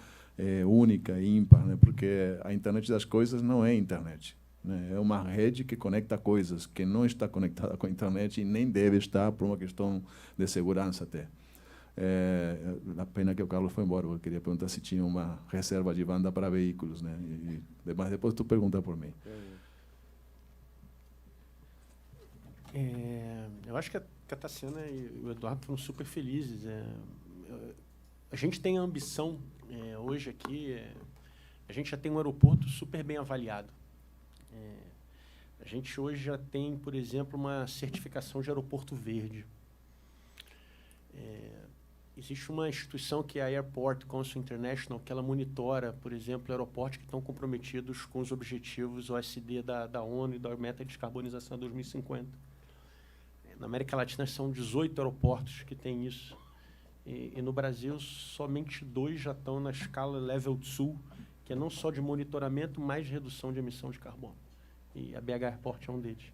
única e ímpar, né? Porque a internet das coisas não é internet, né? É uma rede que conecta coisas que não está conectada com a internet e nem deve estar por uma questão de segurança até. A pena que o Carlos foi embora. Eu queria perguntar se tinha uma reserva de banda para veículos, né? Mas depois tu pergunta por mim. Eu acho que a Tassiana e o Eduardo foram super felizes. A gente tem a ambição, hoje aqui, a gente já tem um aeroporto super bem avaliado. A gente hoje já tem, por exemplo, uma certificação de aeroporto verde. Existe uma instituição que é a Airport Council International, que ela monitora, por exemplo, aeroportos que estão comprometidos com os objetivos OSD da ONU e da meta de descarbonização 2050. Na América Latina são 18 aeroportos que têm isso. E no Brasil, somente 2 já estão na escala Level 2, que é não só de monitoramento, mas de redução de emissão de carbono. E a BH Airport é um deles.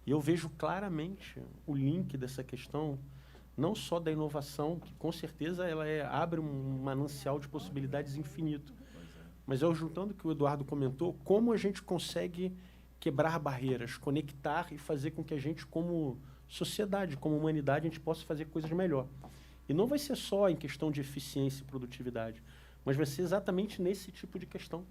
E eu vejo claramente o link dessa questão, não só da inovação, que com certeza ela abre um manancial de possibilidades infinito, mas juntando o que o Eduardo comentou, como a gente consegue quebrar barreiras, conectar e fazer com que a gente, como sociedade, como humanidade, a gente possa fazer coisas melhor. E não vai ser só em questão de eficiência e produtividade, mas vai ser exatamente nesse tipo de questão.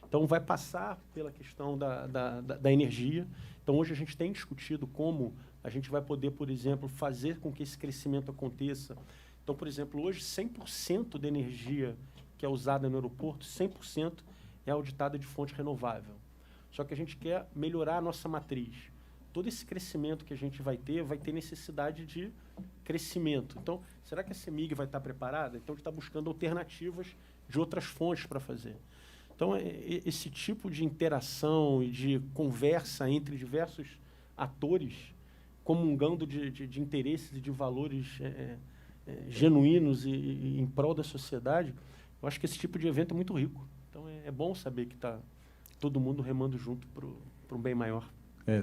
Então, vai passar pela questão da energia. Então, hoje a gente tem discutido como a gente vai poder, por exemplo, fazer com que esse crescimento aconteça. Então, por exemplo, hoje 100% da energia que é usada no aeroporto, 100% é auditada de fonte renovável. Só que a gente quer melhorar a nossa matriz. Todo esse crescimento que a gente vai ter necessidade de crescimento. Então, será que a CEMIG vai estar preparada? Então, a gente está buscando alternativas de outras fontes para fazer. Então, esse tipo de interação e de conversa entre diversos atores, comungando de interesses e de valores genuínos e em prol da sociedade, eu acho que esse tipo de evento é muito rico. Então, é bom saber que está todo mundo remando junto para um bem maior.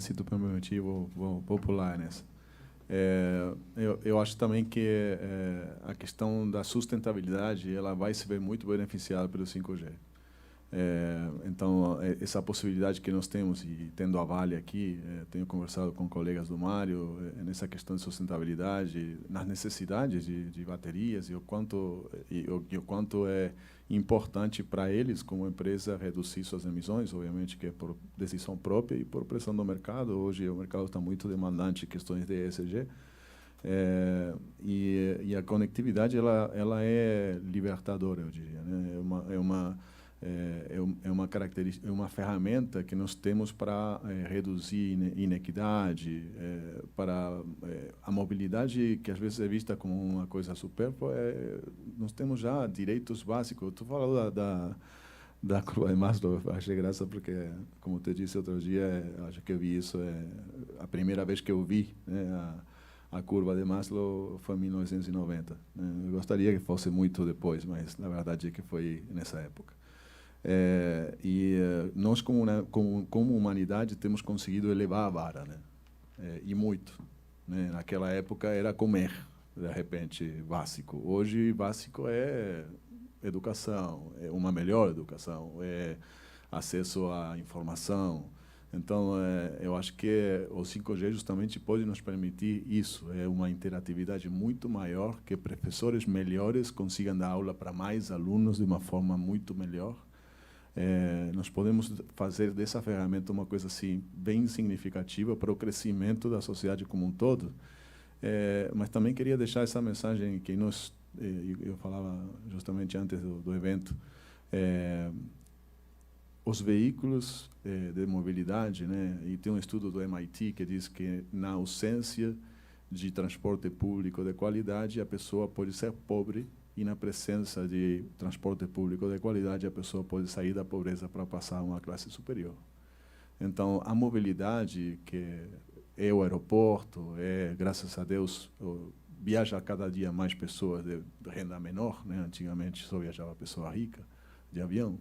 Se tu permitir, vou pular nessa. Eu acho também que a questão da sustentabilidade ela vai se ver muito beneficiada pelo 5G. Então, essa possibilidade que nós temos, e tendo a Vale aqui, tenho conversado com colegas do Mário nessa questão de sustentabilidade, nas necessidades de baterias e o quanto é importante para eles, como empresa, reduzir suas emissões, obviamente que é por decisão própria e por pressão do mercado. Hoje o mercado está muito demandante em questões de ESG. E a conectividade ela é libertadora, eu diria, né? É uma característica, é uma ferramenta que nós temos para reduzir inequidade, para a mobilidade que às vezes é vista como uma coisa supérflua. Nós temos já direitos básicos. Tu falou da curva de Maslow, achei graça porque, como te disse outro dia, acho que eu vi isso, a primeira vez que eu vi, né, a curva de Maslow foi em 1990. Eu gostaria que fosse muito depois, mas na verdade é que foi nessa época. Nós, como humanidade, temos conseguido elevar a vara, né? E muito, né? Naquela época era comer, de repente, básico. Hoje, básico é educação, é uma melhor educação, é acesso à informação. Então, eu acho que o 5G justamente pode nos permitir isso, uma interatividade muito maior, que professores melhores consigam dar aula para mais alunos de uma forma muito melhor. Nós podemos fazer dessa ferramenta uma coisa assim bem significativa para o crescimento da sociedade como um todo. Mas também queria deixar essa mensagem que eu falava justamente antes do evento. Os veículos de mobilidade, né? E tem um estudo do MIT que diz que na ausência de transporte público de qualidade, a pessoa pode ser pobre, e na presença de transporte público de qualidade, a pessoa pode sair da pobreza para passar a uma classe superior. Então, a mobilidade, que é o aeroporto, graças a Deus, viaja cada dia mais pessoas de renda menor, né? Antigamente só viajava pessoa rica de avião.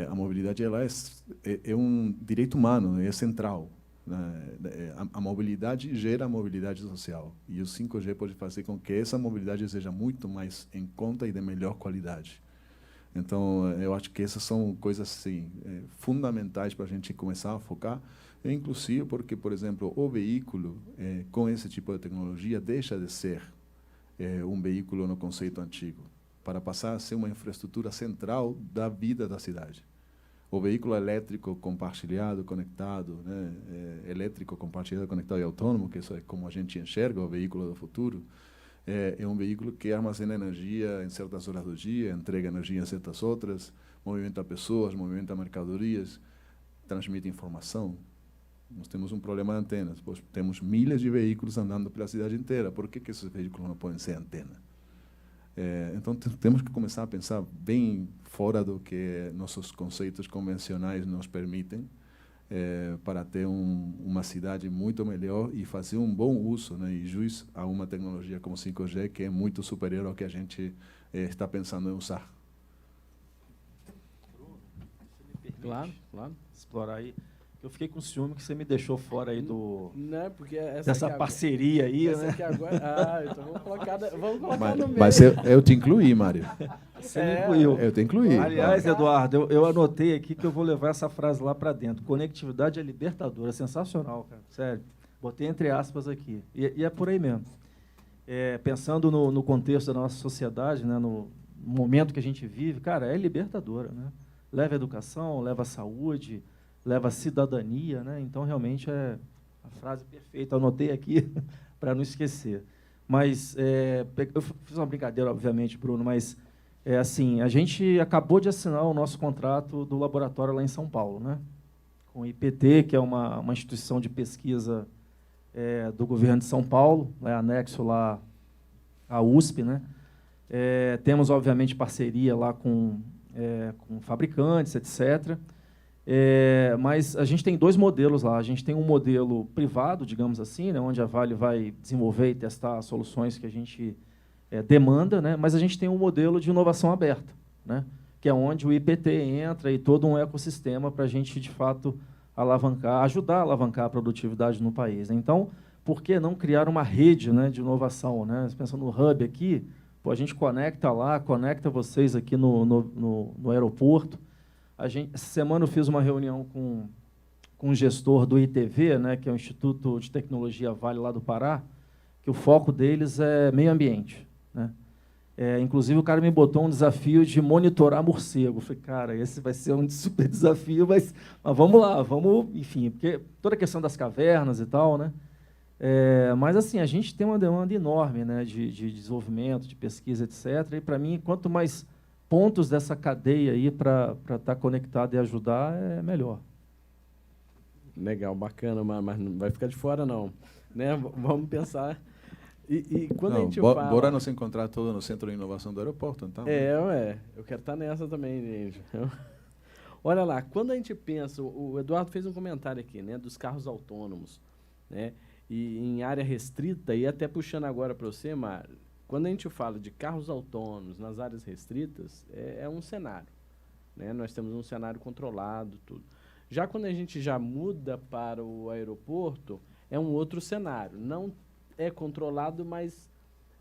A mobilidade ela é um direito humano, é central. A mobilidade gera a mobilidade social, e o 5G pode fazer com que essa mobilidade seja muito mais em conta e de melhor qualidade. Então, eu acho que essas são coisas assim, fundamentais para a gente começar a focar, inclusive porque, por exemplo, o veículo, com esse tipo de tecnologia, deixa de ser um veículo no conceito antigo, para passar a ser uma infraestrutura central da vida da cidade. O veículo elétrico compartilhado, conectado, né, elétrico compartilhado, conectado e autônomo, que isso é como a gente enxerga o veículo do futuro, é um veículo que armazena energia em certas horas do dia, entrega energia em certas outras, movimenta pessoas, movimenta mercadorias, transmite informação. Nós temos um problema de antenas, pois temos milhares de veículos andando pela cidade inteira. Por que esses veículos não podem ser antena? Então, temos que começar a pensar bem fora do que nossos conceitos convencionais nos permitem, para ter uma cidade muito melhor e fazer um bom uso, né, e jus a uma tecnologia como 5G, que é muito superior ao que a gente está pensando em usar. Claro, claro. Explorar aí. Eu fiquei com ciúme que você me deixou fora aí Não, porque dessa parceria aí, essa né? aqui agora, então vamos colocar no meio. Mas eu te incluí, Mário. Você me incluiu. Eu te incluí. Aliás, Eduardo, eu anotei aqui que eu vou levar essa frase lá para dentro. Conectividade é libertadora. Sensacional, cara. Sério. Botei entre aspas aqui. E é por aí mesmo. Pensando no contexto da nossa sociedade, né, no momento que a gente vive, cara, é libertadora, né? Leva educação, leva saúde, leva cidadania, né? Então, realmente, é a frase perfeita. Anotei aqui para não esquecer. Mas, eu fiz uma brincadeira, obviamente, Bruno, mas, assim, a gente acabou de assinar o nosso contrato do laboratório lá em São Paulo, né? Com o IPT, que é uma instituição de pesquisa do governo de São Paulo, anexo lá à USP, né? Temos, obviamente, parceria lá com fabricantes, etc., mas a gente tem dois modelos lá. A gente tem um modelo privado, digamos assim, né, onde a Vale vai desenvolver e testar soluções que a gente demanda, né, mas a gente tem um modelo de inovação aberta, né, que é onde o IPT entra e todo um ecossistema para a gente, de fato, ajudar a alavancar a produtividade no país, né. Então, por que não criar uma rede, né, de inovação? Né? Pensando no hub aqui, a gente conecta lá, conecta vocês aqui no aeroporto. Essa semana eu fiz uma reunião com um gestor do ITV, né, que é o Instituto de Tecnologia Vale lá do Pará, que o foco deles é meio ambiente, né? Inclusive, o cara me botou um desafio de monitorar morcego. Eu falei, cara, esse vai ser um super desafio, mas vamos lá, enfim, porque toda a questão das cavernas e tal, né? Mas, assim, a gente tem uma demanda enorme, né, de desenvolvimento, de pesquisa, etc. E, para mim, quanto mais pontos dessa cadeia aí para estar conectado e ajudar, é melhor. Legal, bacana, mas não vai ficar de fora, não. Né? Vamos pensar. E quando a gente fala... Bora nos encontrar todos no Centro de Inovação do Aeroporto, então. Eu quero estar nessa também, gente. Olha lá, quando a gente pensa... O Eduardo fez um comentário aqui, né, dos carros autônomos, né, e em área restrita, e até puxando agora para você, Mário, quando a gente fala de carros autônomos nas áreas restritas, é um cenário, né? Nós temos um cenário controlado, tudo. Já quando a gente já muda para o aeroporto, é um outro cenário. Não é controlado, mas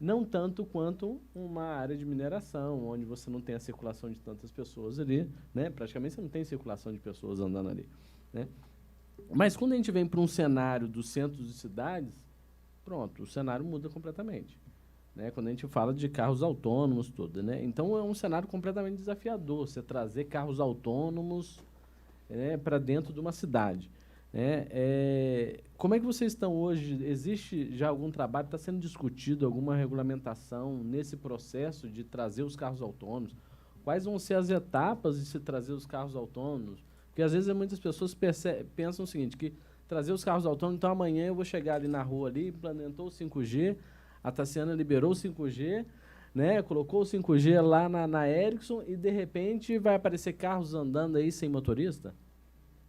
não tanto quanto uma área de mineração, onde você não tem a circulação de tantas pessoas ali, né? Praticamente você não tem circulação de pessoas andando ali, né? Mas quando a gente vem para um cenário dos centros de cidades, pronto, o cenário muda completamente. Né, quando a gente fala de carros autônomos, tudo, né? Então, é um cenário completamente desafiador, você trazer carros autônomos, né, para dentro de uma cidade. Né? Como é que vocês estão hoje? Existe já algum trabalho, está sendo discutido, alguma regulamentação nesse processo de trazer os carros autônomos? Quais vão ser as etapas de se trazer os carros autônomos? Porque, às vezes, muitas pessoas pensam o seguinte, que trazer os carros autônomos, então, amanhã eu vou chegar ali na rua, ali, implementou o 5G, a Tassiana liberou o 5G, né, colocou o 5G lá na Ericsson e, de repente, vai aparecer carros andando aí sem motorista?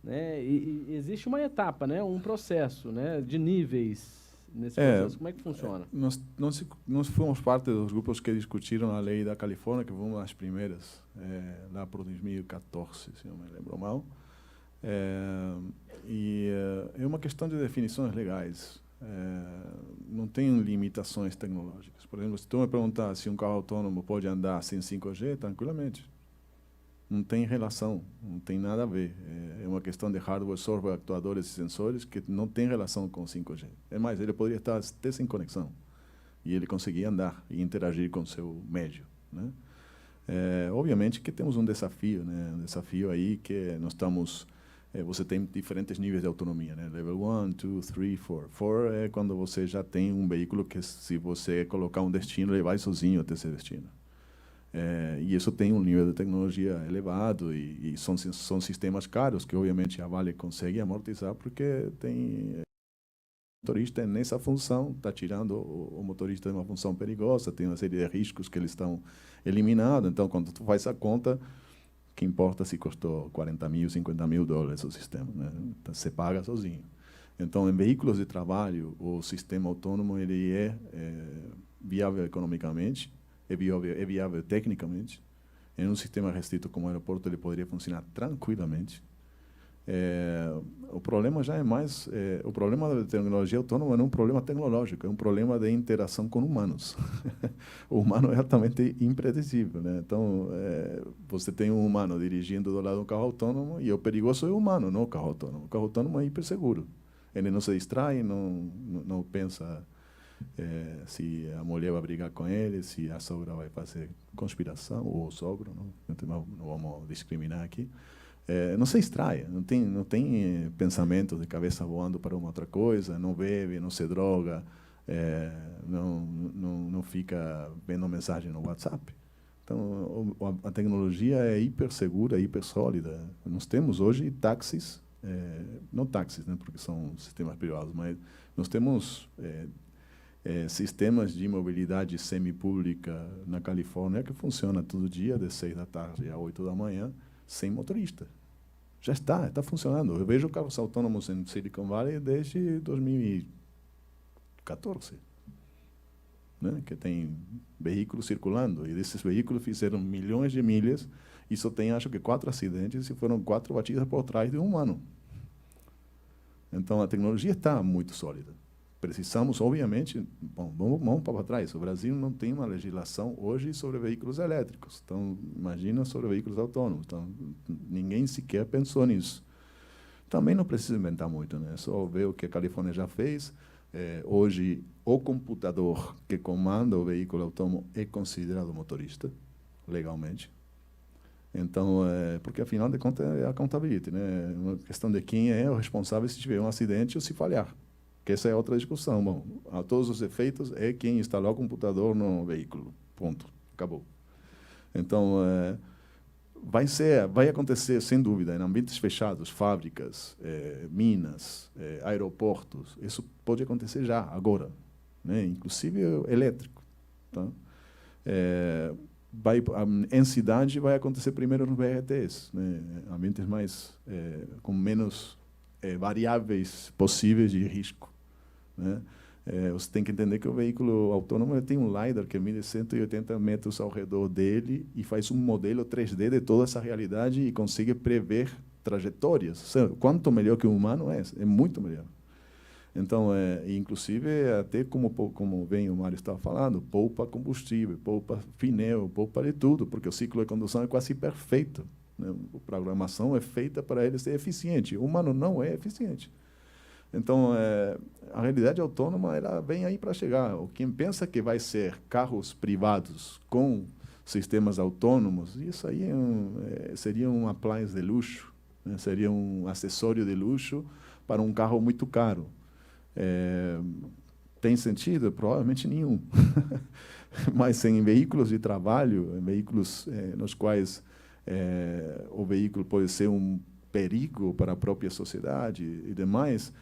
Né? E existe uma etapa, né, um processo, né, de níveis nesse processo. Como é que funciona? Nós fomos parte dos grupos que discutiram a lei da Califórnia, que foi uma das primeiras, lá por 2014, se não me lembro mal. É uma questão de definições legais. Não tem limitações tecnológicas. Por exemplo, se tu me perguntar se um carro autônomo pode andar sem 5G, tranquilamente. Não tem relação, não tem nada a ver. É uma questão de hardware, software, actuadores e sensores que não tem relação com o 5G. É mais, ele poderia estar até sem conexão e ele conseguia andar e interagir com o seu médio, né? Obviamente que temos um desafio, né? Um desafio aí que nós estamos... você tem diferentes níveis de autonomia, né? Level 1, 2, 3, 4. 4 é quando você já tem um veículo que, se você colocar um destino, ele vai sozinho até esse destino. E isso tem um nível de tecnologia elevado e são sistemas caros que, obviamente, a Vale consegue amortizar porque tem... O motorista, nessa função, está tirando o motorista de uma função perigosa, tem uma série de riscos que eles estão eliminando. Então, quando tu faz a conta, que importa se custou 40 mil, 50 mil dólares o sistema, né? Então, você paga sozinho. Então, em veículos de trabalho, o sistema autônomo ele é viável economicamente, é viável tecnicamente. Em um sistema restrito como o aeroporto, ele poderia funcionar tranquilamente. O problema já é mais... o problema da tecnologia autônoma não é um problema tecnológico, é um problema de interação com humanos. O humano é altamente imprevisível, né? Então, você tem um humano dirigindo do lado de um carro autônomo e o perigoso é o humano, não o carro autônomo. O carro autônomo é hiperseguro. Ele não se distrai, não pensa se a mulher vai brigar com ele, se a sogra vai fazer conspiração, ou o sogro, não vamos discriminar aqui. Não se extrai, não tem pensamento de cabeça voando para uma outra coisa, não bebe, não se droga, não fica vendo mensagem no WhatsApp. Então, a tecnologia é hiper segura, hiper sólida. Nós temos hoje táxis, não táxis, né, porque são sistemas privados, mas nós temos sistemas de mobilidade semipública na Califórnia que funciona todo dia, de 6 da tarde a 8 da manhã, sem motorista. Já está funcionando. Eu vejo carros autônomos em Silicon Valley desde 2014, né? Que tem veículos circulando, e desses veículos fizeram milhões de milhas, e só tem, acho que, 4 acidentes, e foram 4 batidas por trás de um humano. Então, a tecnologia está muito sólida. Precisamos, obviamente, vamos para trás. O Brasil não tem uma legislação hoje sobre veículos elétricos. Então, imagina sobre veículos autônomos. Então, ninguém sequer pensou nisso. Também não precisa inventar muito, né? É só ver o que a Califórnia já fez. Hoje, o computador que comanda o veículo autônomo é considerado motorista, legalmente. Então, porque, afinal de contas, é accountability, né? Uma questão de quem é o responsável se tiver um acidente ou se falhar. Que essa é outra discussão. Bom, a todos os efeitos, é quem instalou o computador no veículo. Ponto. Acabou. Então, vai acontecer, sem dúvida, em ambientes fechados, fábricas, minas, aeroportos. Isso pode acontecer já, agora, né? Inclusive elétrico. Tá? Em cidade, vai acontecer primeiro nos BRTs, né? Ambientes mais, com menos variáveis possíveis de risco, né? Você tem que entender que o veículo autônomo tem um LiDAR que mide 180 metros ao redor dele e faz um modelo 3D de toda essa realidade e consegue prever trajetórias. Quanto melhor que o humano é muito melhor. Então, inclusive, até como bem o Mário estava falando, poupa combustível, poupa pneu, poupa de tudo, porque o ciclo de condução é quase perfeito, né? A programação é feita para ele ser eficiente. O humano não é eficiente. Então, a realidade autônoma ela vem aí para chegar. Quem pensa que vai ser carros privados com sistemas autônomos, isso aí seria um appliance de luxo, né? Seria um acessório de luxo para um carro muito caro. Tem sentido? Provavelmente nenhum. Mas em veículos de trabalho, em veículos nos quais o veículo pode ser um perigo para a própria sociedade e demais,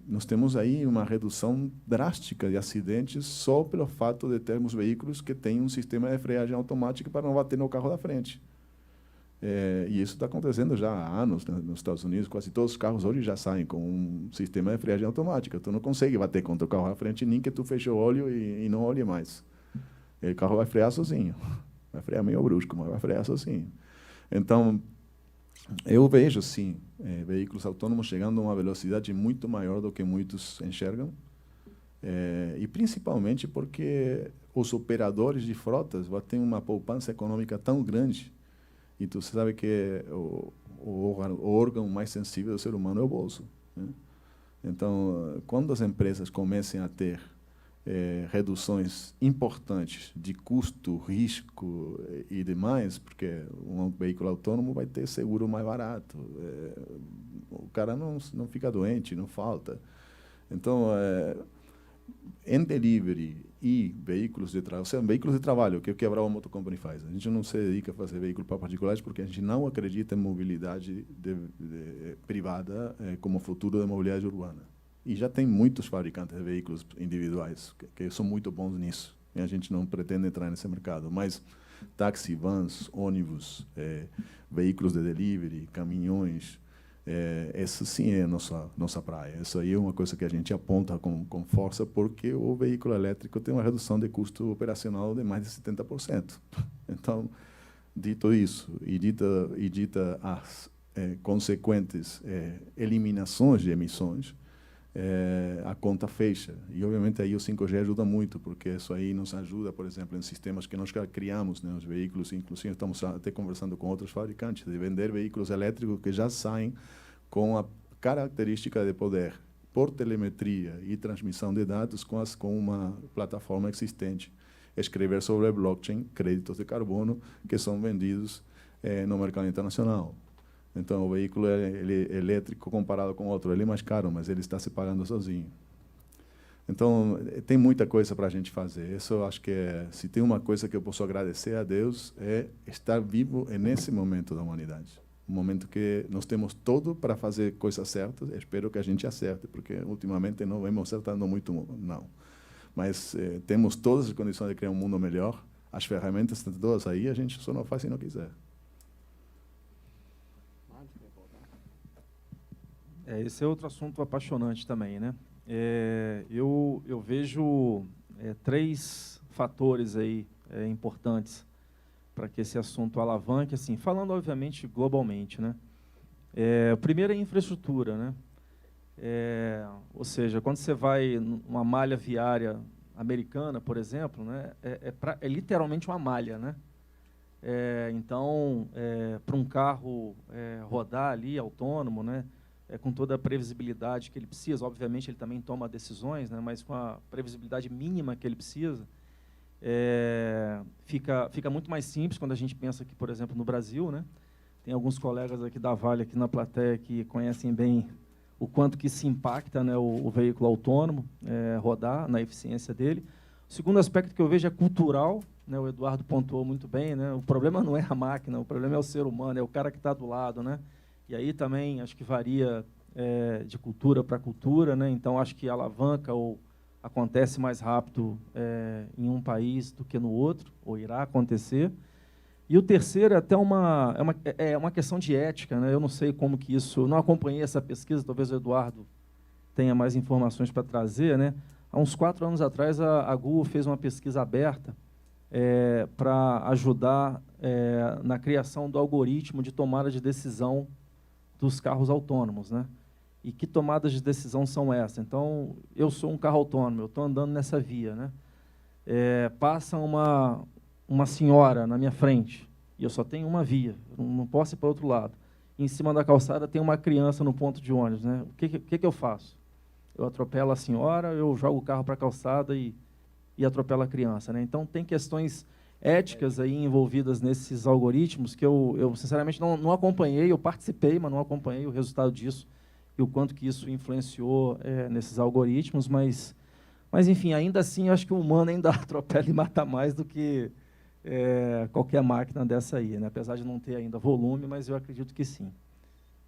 nós temos aí uma redução drástica de acidentes só pelo fato de termos veículos que têm um sistema de freagem automática para não bater no carro da frente. E isso está acontecendo já há anos, né, nos Estados Unidos. Quase todos os carros hoje já saem com um sistema de freagem automática. Tu não consegue bater contra o carro da frente nem que tu feche o olho e não olhe mais. O carro vai frear sozinho. Vai frear meio brusco, mas vai frear sozinho. Então, eu vejo, sim, veículos autônomos chegando a uma velocidade muito maior do que muitos enxergam, e principalmente porque os operadores de frotas vão ter uma poupança econômica tão grande E você sabe que o órgão mais sensível do ser humano é o bolso, né? Então, quando as empresas comecem a ter reduções importantes de custo, risco e demais, porque um veículo autônomo vai ter seguro mais barato, o cara não fica doente, não falta. Então, em delivery e veículos de trabalho, ou seja, veículos de trabalho, que é o que a Brava Motor Company faz. A gente não se dedica a fazer veículo para particulares porque a gente não acredita em mobilidade privada como futuro da mobilidade urbana. E já tem muitos fabricantes de veículos individuais que são muito bons nisso. E a gente não pretende entrar nesse mercado. Mas táxi, vans, ônibus, veículos de delivery, caminhões, essa sim é nossa praia. Isso aí é uma coisa que a gente aponta com força, porque o veículo elétrico tem uma redução de custo operacional de mais de 70%. Então, dito isso, e dita as consequentes eliminações de emissões, a conta fecha. E, obviamente, aí o 5G ajuda muito, porque isso aí nos ajuda, por exemplo, em sistemas que nós criamos, né, os veículos, inclusive estamos até conversando com outros fabricantes, de vender veículos elétricos que já saem com a característica de poder, por telemetria e transmissão de dados, com uma plataforma existente, escrever sobre blockchain créditos de carbono que são vendidos no mercado internacional. Então, o veículo elétrico, comparado com outro, ele é mais caro, mas ele está se pagando sozinho. Então, tem muita coisa para a gente fazer. Isso, eu acho que se tem uma coisa que eu posso agradecer a Deus, é estar vivo nesse momento da humanidade. Um momento que nós temos tudo para fazer coisas certas. Espero que a gente acerte, porque, ultimamente, não vemos acertando muito, não. Mas temos todas as condições de criar um mundo melhor. As ferramentas estão todas aí, a gente só não faz se não quiser. Esse é outro assunto apaixonante também, né? Eu vejo 3 fatores aí importantes para que esse assunto alavanque, assim, falando obviamente globalmente, né? O primeiro é a infraestrutura, né? Ou seja, quando você vai numa malha viária americana, por exemplo, né? É literalmente uma malha, né? Então, para um carro rodar ali autônomo, né? Com toda a previsibilidade que ele precisa, obviamente ele também toma decisões, né, mas com a previsibilidade mínima que ele precisa, fica muito mais simples quando a gente pensa aqui, por exemplo, no Brasil, né? Tem alguns colegas aqui da Vale, aqui na plateia, que conhecem bem o quanto que se impacta, né, o veículo autônomo rodar, na eficiência dele. O segundo aspecto que eu vejo é cultural, né, o Eduardo pontuou muito bem, né, o problema não é a máquina, o problema é o ser humano, é o cara que está do lado, né? E aí também acho que varia de cultura para cultura, né? Então acho que alavanca ou acontece mais rápido em um país do que no outro, ou irá acontecer. E o terceiro é até uma questão de ética, né? Eu não sei como que isso, eu não acompanhei essa pesquisa, talvez o Eduardo tenha mais informações para trazer, né? Há uns 4 anos atrás a Google fez uma pesquisa aberta para ajudar na criação do algoritmo de tomada de decisão dos carros autônomos, né? E que tomadas de decisão são essas? Então, eu sou um carro autônomo, eu estou andando nessa via, né? Passa uma senhora na minha frente, e eu só tenho uma via, eu não posso ir para o outro lado. E em cima da calçada tem uma criança no ponto de ônibus, né? O que eu faço? Eu atropelo a senhora, eu jogo o carro para a calçada e atropelo a criança, né? Então, tem questões éticas aí envolvidas nesses algoritmos que eu sinceramente não acompanhei, eu participei, mas não acompanhei o resultado disso e o quanto que isso influenciou nesses algoritmos, mas enfim, ainda assim, eu acho que o humano ainda atropela e mata mais do que qualquer máquina dessa aí, né? Apesar de não ter ainda volume, mas eu acredito que sim.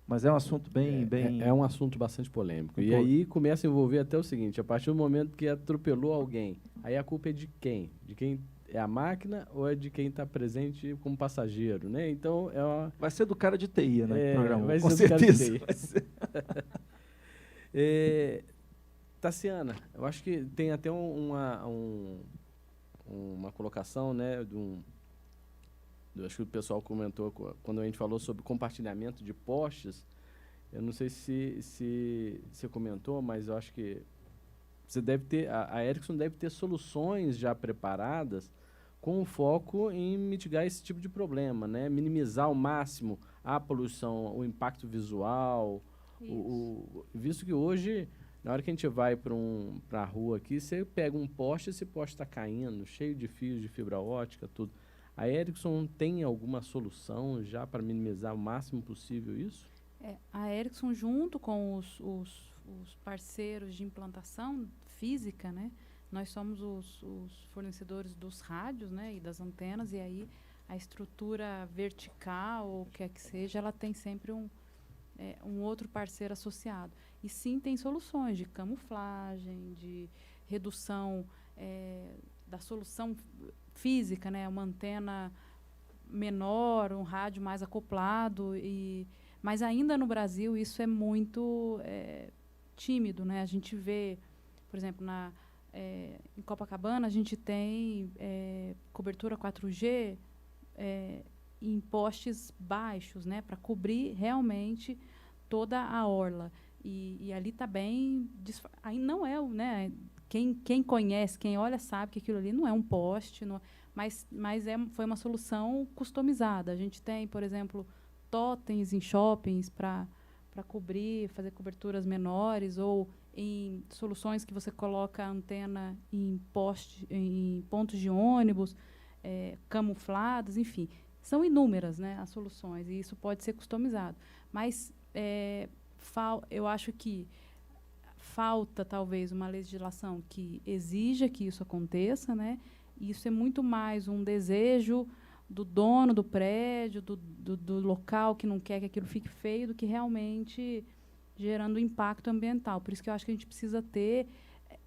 Mas é um assunto bem... É um assunto bastante polêmico. E aí começa a envolver até o seguinte, a partir do momento que atropelou alguém, aí a culpa é de quem? De quem é a máquina ou é de quem está presente como passageiro, né? Então, vai ser do cara de TI, né? Programa, vai com ser certeza. Do cara de TI. Tassiana, eu acho que tem até uma colocação, né? Acho que o pessoal comentou quando a gente falou sobre compartilhamento de postes. Eu não sei se você comentou, mas eu acho que você deve ter, a Ericsson deve ter soluções já preparadas com foco em mitigar esse tipo de problema, né? Minimizar ao máximo a poluição, o impacto visual, visto que hoje, na hora que a gente vai para a rua aqui, você pega um poste, esse poste está caindo, cheio de fios de fibra ótica, tudo. A Ericsson tem alguma solução já para minimizar o máximo possível isso? A Ericsson, junto com os parceiros de implantação física, né? Nós somos os fornecedores dos rádios, né, e das antenas, e aí a estrutura vertical, ou o que quer que seja, ela tem sempre um outro parceiro associado. E sim, tem soluções de camuflagem, de redução da solução física, né, uma antena menor, um rádio mais acoplado, mas ainda no Brasil isso é muito tímido, né? A gente vê, por exemplo, em Copacabana, a gente tem cobertura 4G em postes baixos, né, para cobrir realmente toda a orla. E ali está bem... Aí não é, né, quem conhece, quem olha, sabe que aquilo ali não é um poste, mas foi uma solução customizada. A gente tem, por exemplo, totens em shoppings para cobrir, fazer coberturas menores, ou em soluções que você coloca a antena em pontos de ônibus, camufladas, enfim. São inúmeras, né, as soluções, e isso pode ser customizado. Mas eu acho que falta, talvez, uma legislação que exija que isso aconteça, né? E isso é muito mais um desejo do dono do prédio, do local que não quer que aquilo fique feio, do que realmente gerando impacto ambiental. Por isso que eu acho que a gente precisa ter,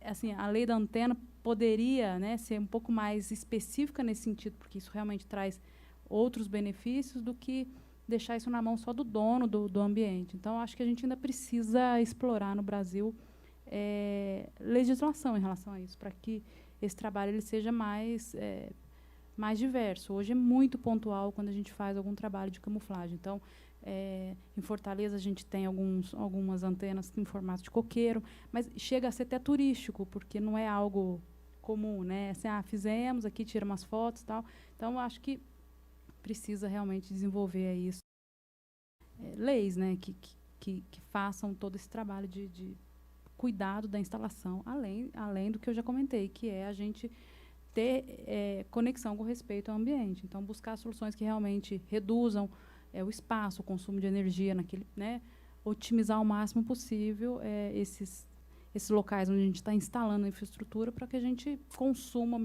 assim, a lei da antena poderia, né, ser um pouco mais específica nesse sentido, porque isso realmente traz outros benefícios do que deixar isso na mão só do dono do ambiente. Então, acho que a gente ainda precisa explorar no Brasil legislação em relação a isso, para que esse trabalho ele seja mais diverso. Hoje é muito pontual quando a gente faz algum trabalho de camuflagem. Então, em Fortaleza, a gente tem algumas antenas em formato de coqueiro, mas chega a ser até turístico, porque não é algo comum, né? Assim, fizemos aqui, tira umas fotos e tal. Então, acho que precisa realmente desenvolver isso. Leis, né, que façam todo esse trabalho de cuidado da instalação, além do que eu já comentei, que é a gente ter conexão com respeito ao ambiente. Então, buscar soluções que realmente reduzam o espaço, o consumo de energia naquele, né, otimizar ao máximo possível esses locais onde a gente está instalando a infraestrutura, para que a gente consuma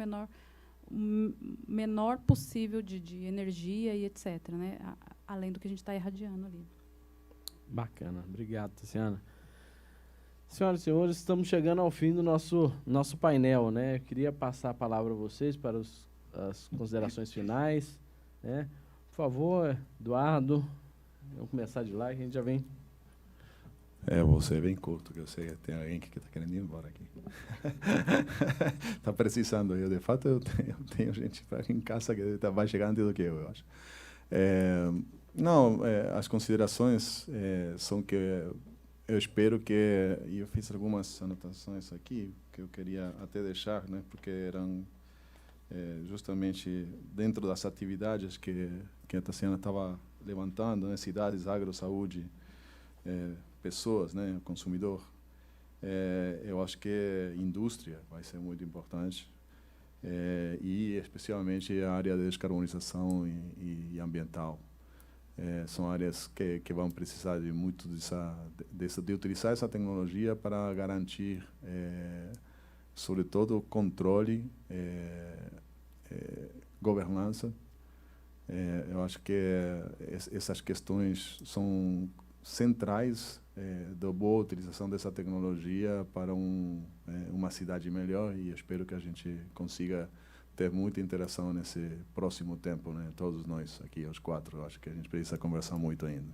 o menor possível de energia e etc., né, além do que a gente está irradiando ali. Bacana. Obrigado, Tassiana. Senhoras e senhores, estamos chegando ao fim do nosso painel, né? Eu queria passar a palavra a vocês para as considerações finais, né? Por favor, Eduardo, vamos começar de lá, que a gente já vem. Vou ser bem curto, que eu sei que tem alguém que está querendo ir embora aqui. Está precisando. De fato, eu tenho gente em casa que vai chegar antes do que eu acho. As considerações são que eu espero que... E eu fiz algumas anotações aqui que eu queria até deixar, né, porque eram justamente dentro das atividades que a Tassiana estava levantando, né, cidades, agrosaúde, pessoas, né, consumidor. Eu acho que indústria vai ser muito importante, e especialmente a área de descarbonização e ambiental. São áreas que vão precisar de muito de utilizar essa tecnologia para garantir, sobretudo, controle, governança. Eu acho que essas questões são centrais da boa utilização dessa tecnologia para uma cidade melhor, e espero que a gente consiga ter muita interação nesse próximo tempo, né? Todos nós aqui, os quatro, acho que a gente precisa conversar muito ainda.